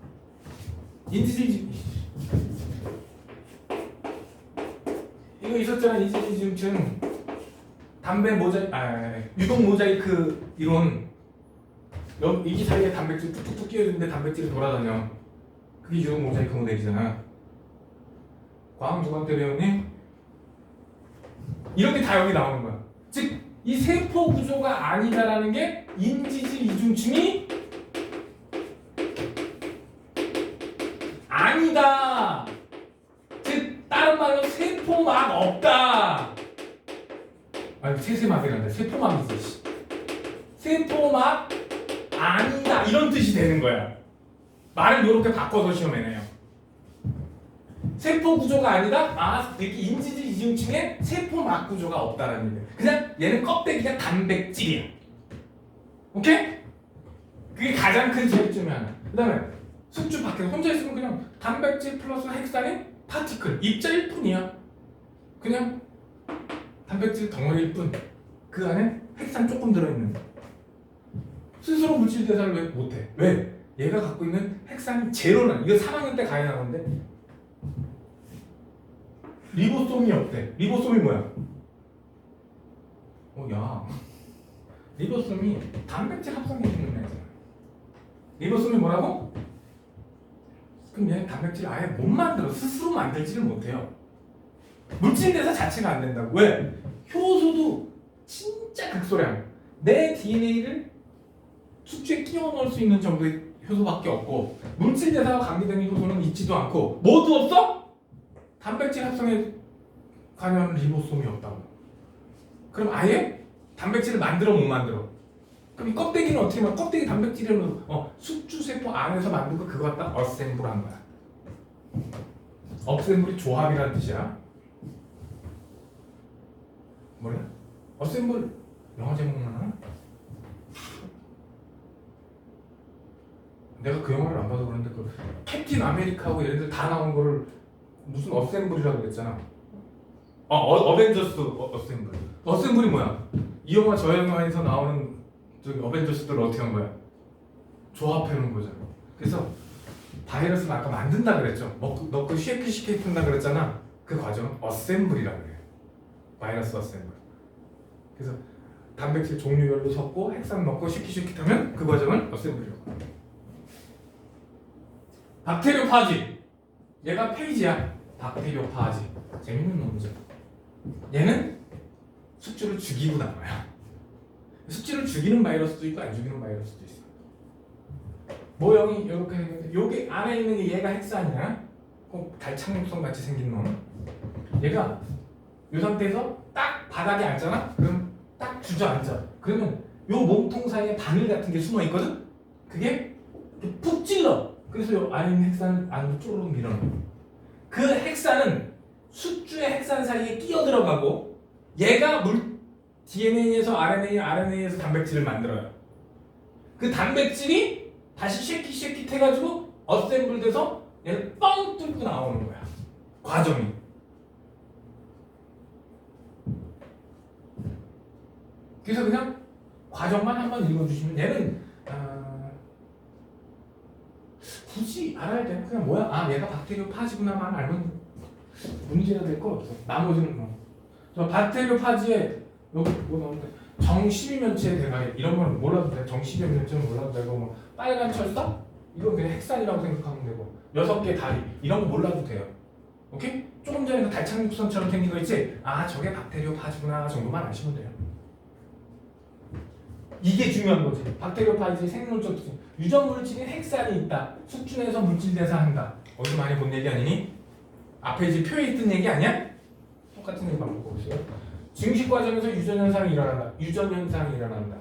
인지질 이거 있었잖아. 인지질 이중층. 담배 모자이 유독 모자이크 이론. 이 사이에 단백질 뚝뚝뚝 끼어있는데 단백질이 돌아다녀. 그게 유독 모자이크 모델이잖아. 과학 누구한테 배웠니? 이렇게 다 여기 나오는 거야. 즉, 이 세포 구조가 아니다라는 게 인지질 이중층이 아니다. 즉, 다른 말로 세포막 없다. 아니, 세세막이란다. 세포막이지. 세포막 아니다. 이런 뜻이 되는 거야. 말을 이렇게 바꿔서 시험에 내요. 세포 구조가 아니다. 이렇게 인지질 이중층에 세포막 구조가 없다라는 얘기예요. 그냥 얘는 껍데기가 단백질이야. 오케이? 그게 가장 큰 차이 중에 하나. 그다음에 숙주 밖에 혼자 있으면 그냥 단백질 플러스 헥사린 파티클 입자일 뿐이야. 그냥 단백질 덩어리일 뿐. 그 안에 헥산 조금 들어있는. 스스로 물질 대사를 왜 못해? 왜? 얘가 갖고 있는 헥산이 제로는 이거 3학년 때 가야 나오는데 리보솜이 없대. 리보솜이 뭐야? 야. 리보솜이 단백질 합성해주는 애잖아. 리보솜이 뭐라고? 그럼 얘는 단백질을 아예 못 만들어. 스스로 만들지를 못해요. 물질 대사 자체가 안 된다고. 왜? 효소도 진짜 극소량. 내 DNA를 숙주에 끼워 넣을 수 있는 정도의 효소밖에 없고 물질 대사와 관계되는 효소는 있지도 않고 뭐도 없어? 단백질 합성에 관여하는 리보솜이 없다고. 그럼 아예 단백질을 만들어 못 만들어? 그럼 이 껍데기는 어떻게 막 껍데기 단백질을 숙주세포 안에서 만들고 그거 갖다 어셈블한 거야. 어셈블이 조합이라는 뜻이야. 뭐냐? 어셈블 영어 제목만 하나? 내가 그 영화를 안 봐서 그런데 그 캡틴 아메리카하고 얘네들 다 나온 거를 무슨 어셈블이라고 그랬잖아. 어벤져스 어셈블. 어셈블이 뭐야? 이 영화 저 영화에서 나오는 저기 어벤져스들을 어떻게 한 거야? 조합해 놓은 거잖아. 그래서 바이러스를 아까 만든다 그랬죠. 넣고 시켜준다 그랬잖아. 그 과정은 어셈블이라고 그래요. 바이러스 어셈블. 그래서 단백질 종류별로 섞고 핵산 넣고 시키하면 그 과정을 어셈블이라고 합니다. 박테리오파지. 얘가 페이지야. 박테리오파지. 재밌는 놈이죠. 얘는 숙주를 죽이고 나와요. 숙주를 죽이는 바이러스도 있고 안 죽이는 바이러스도 있어. 모형이 이렇게 생겼는데 여기 안에 있는 게 얘가 헥산이야. 꼭 달창육성 같이 생긴 놈. 얘가 이 상태에서 딱 바닥에 앉잖아. 그럼 딱 주저앉아. 그러면 요 몸통 사이에 바늘 같은 게 숨어 있거든. 그게 푹 찔러. 그래서 요 안에 있는 헥산을 안으로 쪼르륵 밀어넣어. 그 헥산은 숙주의 헥산 사이에 끼어 들어가고 얘가 DNA에서 RNA에서 단백질을 만들어요. 그 단백질이 다시 쉐킷 해가지고 어셈블 돼서 얘를 뻥 뚫고 나오는 거야. 과정이. 그래서 그냥 과정만 한번 읽어주시면 얘는 굳이 알아야 돼. 그냥 뭐야? 얘가 박테리오파지구나만 알면 문제가 될 거 없어. 나머지는 뭐. 저 박테리오파지에 여기 뭐 나오는데 정십이면체 대가리 이런 건 몰라도 돼. 정십이면체는 몰라도 되고 뭐 빨간 철사? 이건 그냥 핵산이라고 생각하면 되고 6개 다리 이런 거 몰라도 돼요. 오케이? 조금 전에 그 달창육성처럼 생긴 거 있지? 저게 박테리오파지구나 정도만 아시면 돼요. 이게 중요한 거지. 박테리오파이즈의 생물적 특징. 유전 물질인 핵산이 있다. 숙주내에서 물질 대사한다. 어디서 많이 본 얘기 아니니? 앞에 이제 표에 있던 얘기 아니야? 똑같은 얘기 반복하고 있어요. 증식 과정에서 유전 현상이 일어난다. 유전 현상이 일어난다.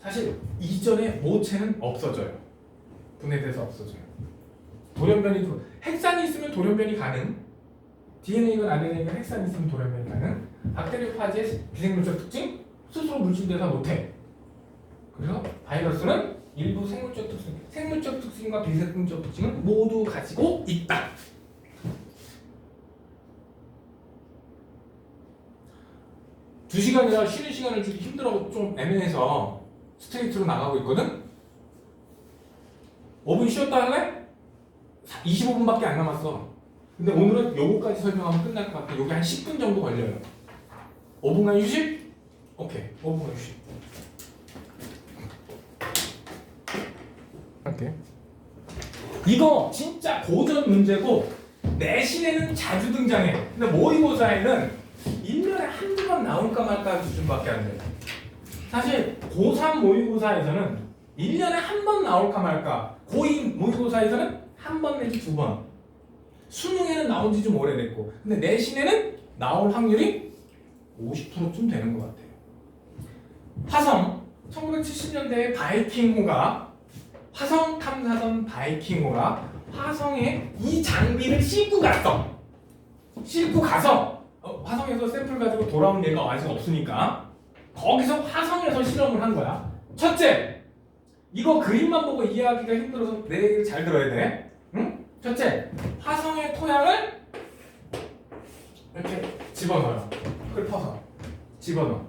사실 이전에 모체는 없어져요. 분해돼서 없어져요. 돌연변이 핵산이 있으면 돌연변이 가능. DNA건 RNA건 핵산이 있으면 돌연변이 가능. 박테리오파지의 비생물적 특징 스스로 물질 대사 못해. 그래서 바이러스는 일부 생물적 특징과 비생물적 특징을 모두 가지고 있다. 두 시간이라 쉬는 시간을 주기 힘들어 좀 애매해서 스트레이트로 나가고 있거든. 5분 쉬었다 할래? 25분밖에 안 남았어. 근데 오늘은 요거까지 설명하면 끝날 것 같아. 요게 한 10분 정도 걸려요. 5분간 휴식? 오케이. 5분간 휴식. 할게. 이거 진짜 고전 문제고 내신에는 자주 등장해. 근데 모의고사에는 1년에 한두 번 나올까 말까 수준밖에 안 돼. 사실 고3 모의고사에서는 1년에 한 번 나올까 말까. 고2 모의고사에서는 한 번 내지 두 번. 수능에는 나온 지 좀 오래됐고. 근데 내신에는 나올 확률이 50%쯤 되는 것 같아요. 화성 1970년대에 바이킹호가 화성 탐사선 바이킹호가 화성에 이 장비를 싣고 갔어. 싣고 가서 화성에서 샘플 가지고 돌아온 얘가 아직 없으니까 거기서 화성에서 실험을 한 거야. 첫째, 이거 그림만 보고 이해하기가 힘들어서 내 얘기를 잘 들어야 돼. 응? 첫째, 화성의 토양을 이렇게 집어넣어요. 흙을 집어넣어.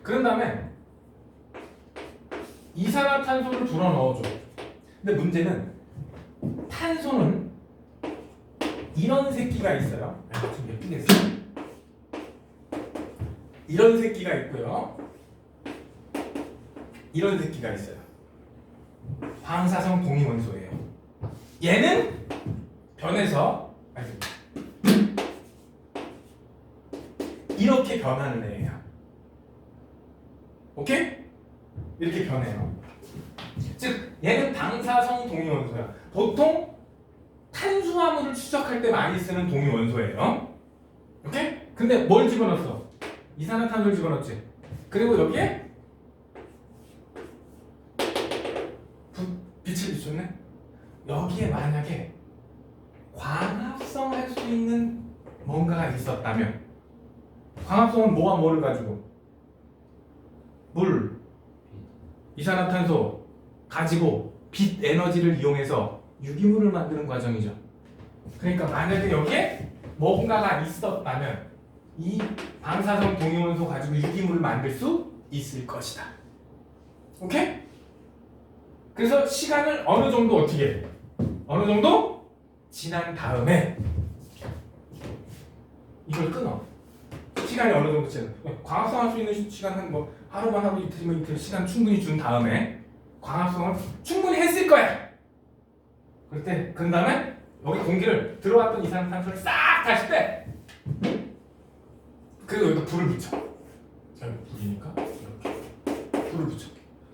그런 다음에 이산화탄소를 불어 넣어줘. 근데 문제는 탄소는 이런 새끼가 있어요. 좀 예쁘겠어. 이런 새끼가 있고요. 이런 새끼가 있어요. 방사성 동위원소예요. 얘는 변해서 이렇게 변하는 애예요. 오케이? 이렇게 변해요. 즉 얘는 방사성 동위원소야. 보통 탄수화물을 추적할 때 많이 쓰는 동위원소예요. 오케이? 근데 뭘 집어넣었어? 이산화탄소를 집어넣었지. 그리고 여기에 빛을 비췄네. 여기에 만약에 광합성 할 수 있는 뭔가가 있었다면, 광합성은 뭐와 뭐를 가지고? 물, 이산화탄소 가지고 빛 에너지를 이용해서 유기물을 만드는 과정이죠. 그러니까 만약에 여기에 뭔가가 있었다면 이 방사성 동위원소 가지고 유기물을 만들 수 있을 것이다. 오케이? 그래서 시간을 어느 정도 어떻게 해? 어느 정도 지난 다음에 이걸 끊어. 시간이 어느 정도 지나. 광합성 할 수 있는 시간은 뭐 하루만 하루 이틀이면 이틀 시간 충분히 준 다음에 광합성을 충분히 했을 거야. 그럴 때 그 다음에 여기 공기를 들어왔던 이산화탄소를 싹 다시 빼. 그리고 여기다 불을 붙여. 여기 불이니까 이렇게 불을 붙여.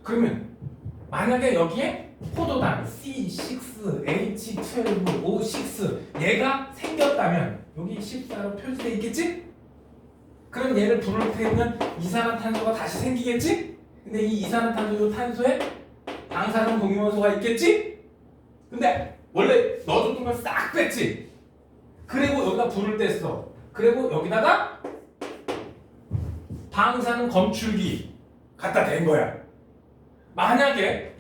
그러면 만약에 여기에 포도당 C6H12O6 얘가 생겼다면 여기 14로 표시되어 있겠지? 그럼 얘를 불을 태우면 이산화탄소가 다시 생기겠지? 근데 이 이산화탄소 탄소에 방사성 동위원소가 있겠지? 근데 원래 넣어줬던 걸 싹 뺐지? 그리고 여기다 불을 뗐어. 그리고 여기다가 방사능 검출기 갖다 댄 거야. 만약에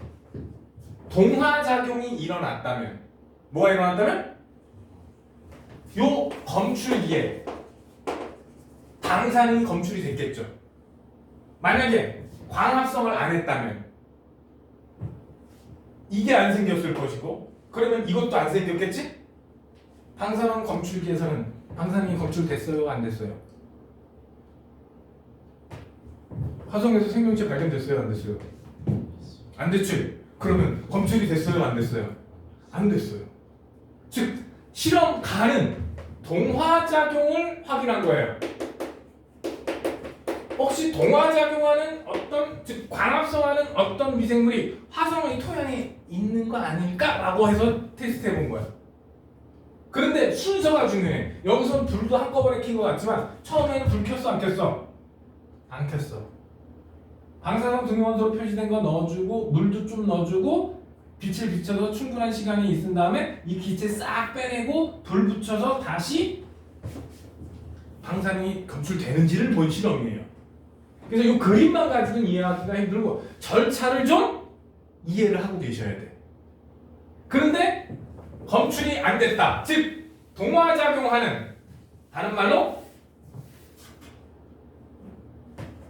동화작용이 일어났다면, 뭐가 일어났다면? 요 검출기에 방사능이 검출이 됐겠죠. 만약에 광합성을 안 했다면 이게 안 생겼을 것이고, 그러면 이것도 안 생겼겠지? 방사능 검출기에서는 방사능이 검출됐어요, 안 됐어요? 화성에서 생명체 발견됐어요, 안 됐어요? 안 됐지? 그러면 검출이 됐어요, 안 됐어요? 안 됐어요. 즉 실험가는 동화작용을 확인한 거예요. 혹시 동화작용하는 어떤 즉 광합성하는 어떤 미생물이 화성의 토양에 있는 거 아닐까라고 해서 테스트해 본 거야. 그런데 순서가 중요해. 여기서 불도 한꺼번에 킨 것 같지만 처음에는 불 켰어 안 켰어? 안 켰어. 방사성 등용원소로 표시된 거 넣어주고 물도 좀 넣어주고 빛을 비춰서 충분한 시간이 있은 다음에 이 기체 싹 빼내고 불 붙여서 다시 방사능이 검출되는지를 본 실험이에요. 그래서 이 그림만 가지고는 이해하기가 힘들고 절차를 좀 이해를 하고 계셔야 돼. 그런데 검출이 안 됐다. 즉 동화작용하는 다른 말로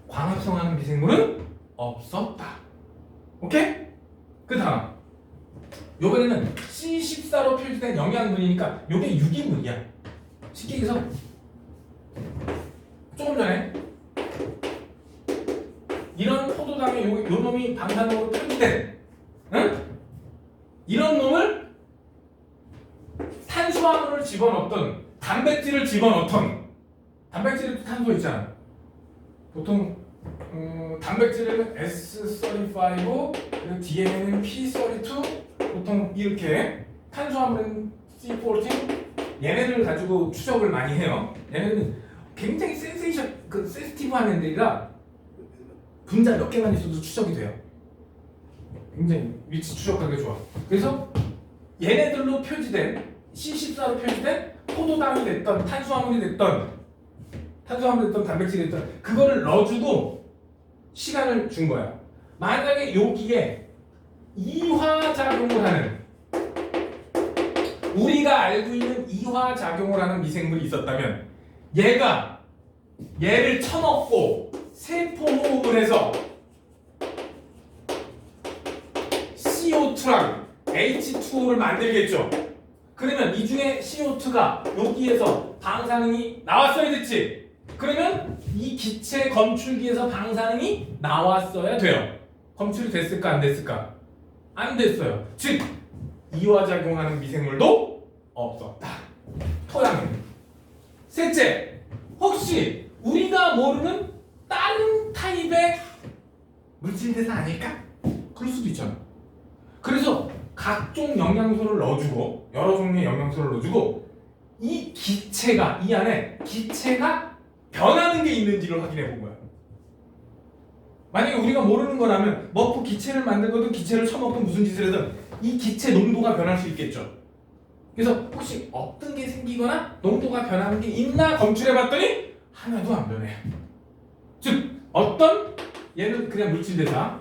광합성하는 미생물은 없었다. 오케이? 그 다음 요번에는 C14로 표시된 영양분이니까 요게 유기물이야. 쉽게 얘기해서 조금 전에 이런 포도당에 요 놈이 방사능으로 표기된 이런 놈을 탄수화물을 집어넣던 단백질을 집어넣던 단백질에도 탄소 있잖아. 보통 단백질에는 S35 그리고 DNA는 P32 보통 이렇게 탄수화물은 C14 얘네들 가지고 추적을 많이 해요. 얘네는 굉장히 센시티브한 애들이라 분자 몇 개만 있어도 추적이 돼요. 굉장히 위치 추적하기 좋아. 그래서 얘네들로 표시된 C14로 표시된 포도당이 됐던 탄수화물이 됐던 단백질이 됐던 그거를 넣어주고 시간을 준 거야. 만약에 여기에 이화작용을 하는 우리가 알고 있는 이화작용을 하는 미생물이 있었다면 얘가 얘를 쳐먹고 세포 호흡을 해서 CO2랑 H2O를 만들겠죠. 그러면 이 중에 CO2가 여기에서 방사능이 나왔어야 됐지. 그러면 이 기체 검출기에서 방사능이 나왔어야 돼요. 검출이 됐을까 안 됐을까? 안 됐어요. 즉 이화작용하는 미생물도 없었다. 토양은. 셋째, 혹시 우리가 모르는 다른 타입의 물질대사 아닐까? 그럴 수도 있잖아. 그래서 각종 영양소를 넣어주고 여러 종류의 영양소를 넣어주고 이 기체가 이 안에 기체가 변하는 게 있는지를 확인해 본 거야. 만약에 우리가 모르는 거라면 먹고 기체를 만들거든 기체를 처먹든 무슨 짓을 하든 이 기체 농도가 변할 수 있겠죠. 그래서 혹시 어떤 게 생기거나 농도가 변하는 게 있나 검출해 봤더니 하나도 안 변해. 즉 어떤 얘는 그냥 물질대사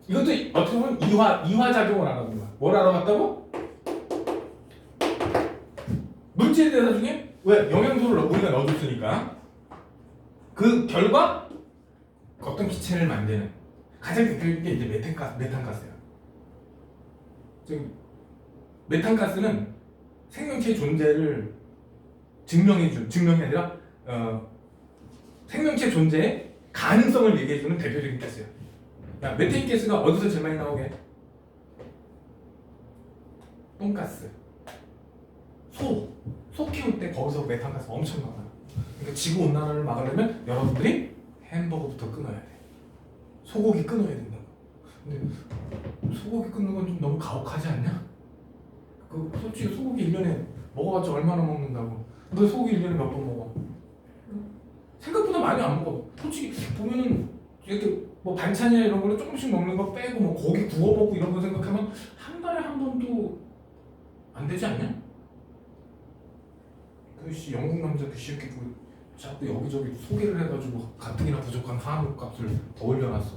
이것도 어떻게 보면 이화작용을 알아본 거야. 뭘 알아봤다고? 물질대사 중에 왜 영양소를 우리가 넣어줬으니까 그 결과 어떤 기체를 만드는 가장 대표적인 게 이제 메탄가스야. 지금 메탄가스는 생명체의 존재를 증명이 아니라 생명체 존재의 가능성을 얘기해주는 대표적인 가스야. 야, 메테인 가스가 어디서 제일 많이 나오게? 똥가스. 소 키울 때 거기서 메탄가스 엄청 나와요. 그러니까 지구 온난화를 막으려면 여러분들이 햄버거부터 끊어야 돼. 소고기 끊어야 된다고. 근데 소고기 끊는 건 좀 너무 가혹하지 않냐? 그 솔직히 소고기 1년에 먹어봤자 얼마나 먹는다고. 너 소고기 1년에 몇 번 먹어? 생각보다 많이 안 먹어. 솔직히 보면은 이렇게 뭐 반찬이나 이런 거를 조금씩 먹는 거 빼고 뭐 고기 구워 먹고 이런 거 생각하면 한 달에 한 번도 안 되지 않냐? 그씨 영국 남자 그 새끼 그 자꾸 여기저기 소개를 해가지고 가뜩이나 부족한 한우값을 더 올려놨어.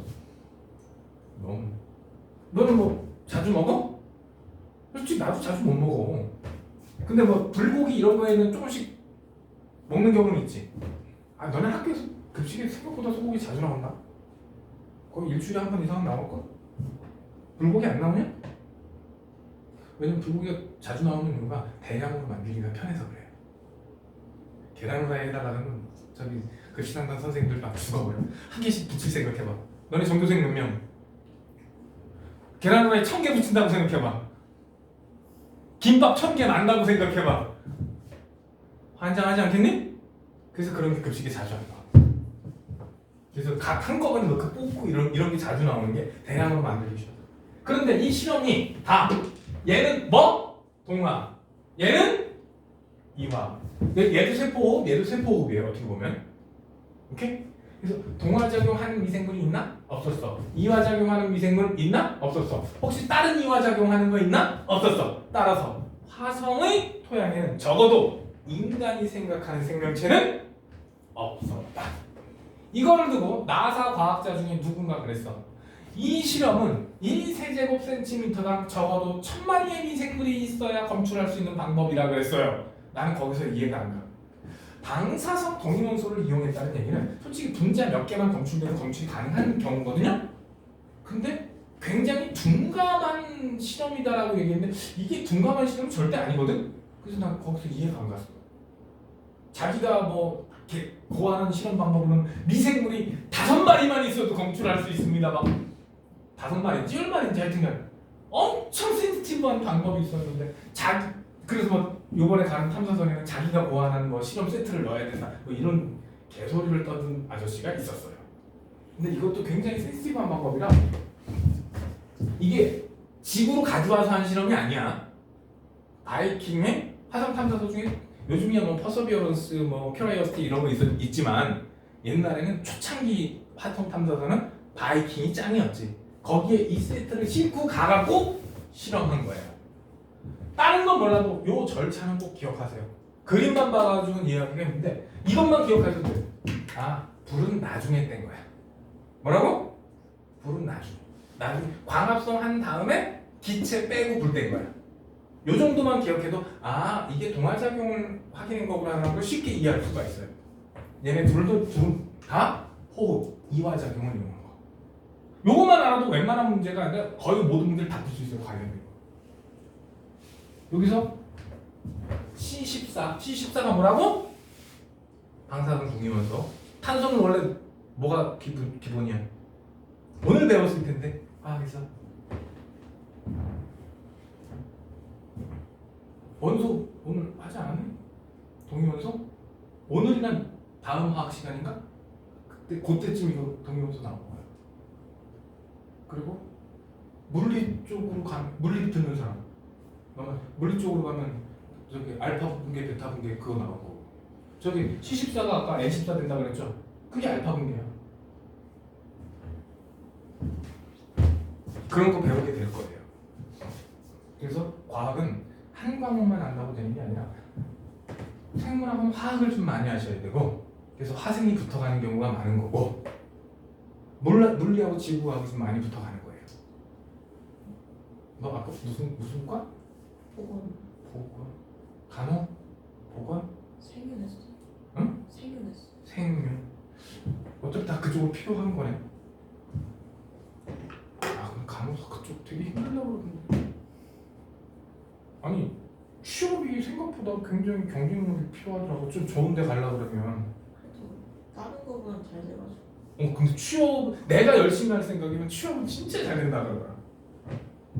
너는 뭐 자주 먹어? 솔직히 나도 자주 못 먹어. 근데 뭐 불고기 이런 거에는 조금씩 먹는 경우는 있지. 아 너네 학교에서 급식에 생각보다 소고기 자주 나온다? 거의 일주일에 한 번 이상은 나올걸? 불고기 안 나오냐? 왜냐면 불고기가 자주 나오는 이유가 대량으로 만들기가 편해서 그래요. 계란 후라이에다가는 저기 급식당당 선생님들 막 죽어버려. 한 개씩 붙일 생각해봐. 너네 전교생 몇 명? 계란 후라이 1000개 붙인다고 생각해봐. 김밥 1000개 난다고 생각해봐. 환장하지 않겠니? 그래서 그런 게 급식에 자주 안 나와. 그래서 각 한꺼번에 넣고 뽑고 이런 게 자주 나오는 게 대량으로 만들기 쉬워. 그런데 이 실험이 다 얘는 뭐? 동화. 얘는 이화. 얘도 세포호흡, 얘도 세포호흡이에요. 어떻게 보면. 오케이? 그래서 동화작용하는 미생물이 있나? 없었어. 이화작용하는 미생물 있나? 없었어. 혹시 다른 이화작용하는 거 있나? 없었어. 따라서 화성의 토양에는 적어도 인간이 생각하는 생명체는 없었다. 이거를 두고 나사 과학자 중에 누군가 그랬어. 이 실험은 1세제곱센티미터당 적어도 1000마리의 미생물이 있어야 검출할 수 있는 방법이라 그랬어요. 나는 거기서 이해가 안 가. 방사성 동위원소를 이용했다는 얘기는 솔직히 분자 몇 개만 검출되면 검출이 가능한 경우거든요. 근데 굉장히 둔감한 실험이다라고 얘기했는데 이게 둔감한 실험은 절대 아니거든. 그래서 난 거기서 이해가 안 갔어. 자기가 뭐 이렇게 고하는 실험 방법은 미생물이 5마리만 있어도 검출할 수 있습니다. 막 5마리인지 10마리인지 하여튼간 엄청 센시티브한 방법이 있었는데 그래서 뭐 요번에 가는 탐사선에는 자기가 고안한 뭐 실험 세트를 넣어야 된다 뭐 이런 개소리를 떠든 아저씨가 있었어요. 근데 이것도 굉장히 센시티브한 방법이라 이게 지구로 가져와서 한 실험이 아니야. 바이킹의 화성 탐사선 중에 요즘이야 뭐 퍼서비어런스, 뭐 큐라이어시티 이런 거 있지만 옛날에는 초창기 화성 탐사선은 바이킹이 짱이었지. 거기에 이 세트를 싣고 가갖고 실험한 거예요. 다른 건 몰라도 요 절차는 꼭 기억하세요. 그림만 봐가지고는 이해하겠는데 이것만 기억하셔도 돼요. 아, 불은 나중에 뗀 거야. 뭐라고? 불은 나중에 광합성 한 다음에 기체 빼고 불 뗀 거야. 요 정도만 기억해도 아, 이게 동화작용을 확인한 거구나라는 걸 쉽게 이해할 수가 있어요. 얘네 둘도 다 호흡, 이화작용을 이용한 거. 요것만 알아도 웬만한 문제가 아니라 거의 모든 문제를 다 풀 수 있어요. 관련된 거. 여기서 C14가 뭐라고? 방사능 동위원소. 탄소는 원래 뭐가 기본이야? 오늘 배웠을 텐데. 그래서 원소 오늘 하지 않았니? 동위원소? 오늘이란 다음 화학 시간인가? 그때쯤 이거 동위원소 나온 거야. 그리고 물리 쪽으로 물리 듣는 사람. 물리 쪽으로 가면 저기 알파 분계, 베타 분계 그거 나오고 저기 C14가 아까 N14 된다 그랬죠? 그게 알파 분계야. 그런 거 배우게 될 거예요. 그래서 과학은 한 과목만 안다고 되는 게 아니라 생물학은 화학을 좀 많이 하셔야 되고 그래서 화생이 붙어가는 경우가 많은 거고 물리하고 지구하고 좀 많이 붙어가는 거예요. 너 아까 무슨 과? 보건. 간호? 보건? 생윤했어. 응? 생윤했어. 생명. 어차피 다 그쪽으로 필요한 거네. 그럼 간호사 그쪽 되게 힘들다고 그러던데. 아니 취업이 생각보다 굉장히 경쟁력이 필요하더라고. 좀 좋은 데 가려고 그러면. 그래도 다른 거보단 잘 돼가지고. 근데 취업 내가 열심히 할 생각이면 취업은 진짜 잘 된다 그러더라.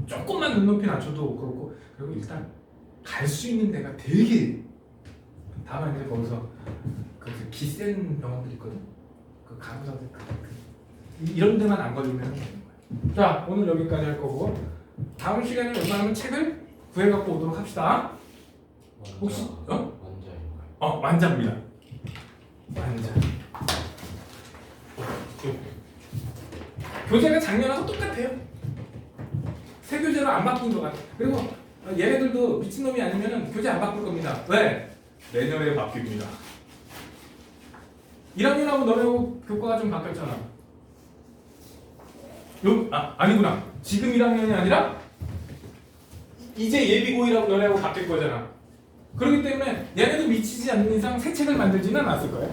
조금만 눈높이 낮춰도 그렇고 그리고 일단 갈 수 있는 데가 되게 다만 이제 거기서 그 기센 병원들 있거든. 그 간호사들 이런 데만 안 걸리면 되는 거야. 자 오늘 여기까지 할 거고 다음 시간에 웬만하면 책을 구해갖고 오도록 합시다. 혹시 완자인가요? 완자입니다. 완자. 교재가 작년하고 똑같아요. 새 교재로 안 바뀐 것 같아. 그리고 얘네들도 미친놈이 아니면 교재 안 바꿀 겁니다. 왜? 내년에 바뀝니다. 1학년하고 너네하고 교과가 좀 바뀌었잖아. 아니구나. 지금 1학년이 아니라 이제 예비고1하고 너네하고 바뀔 거잖아. 그렇기 때문에 얘네도 미치지 않는 이상 새 책을 만들지는 않았을 거야.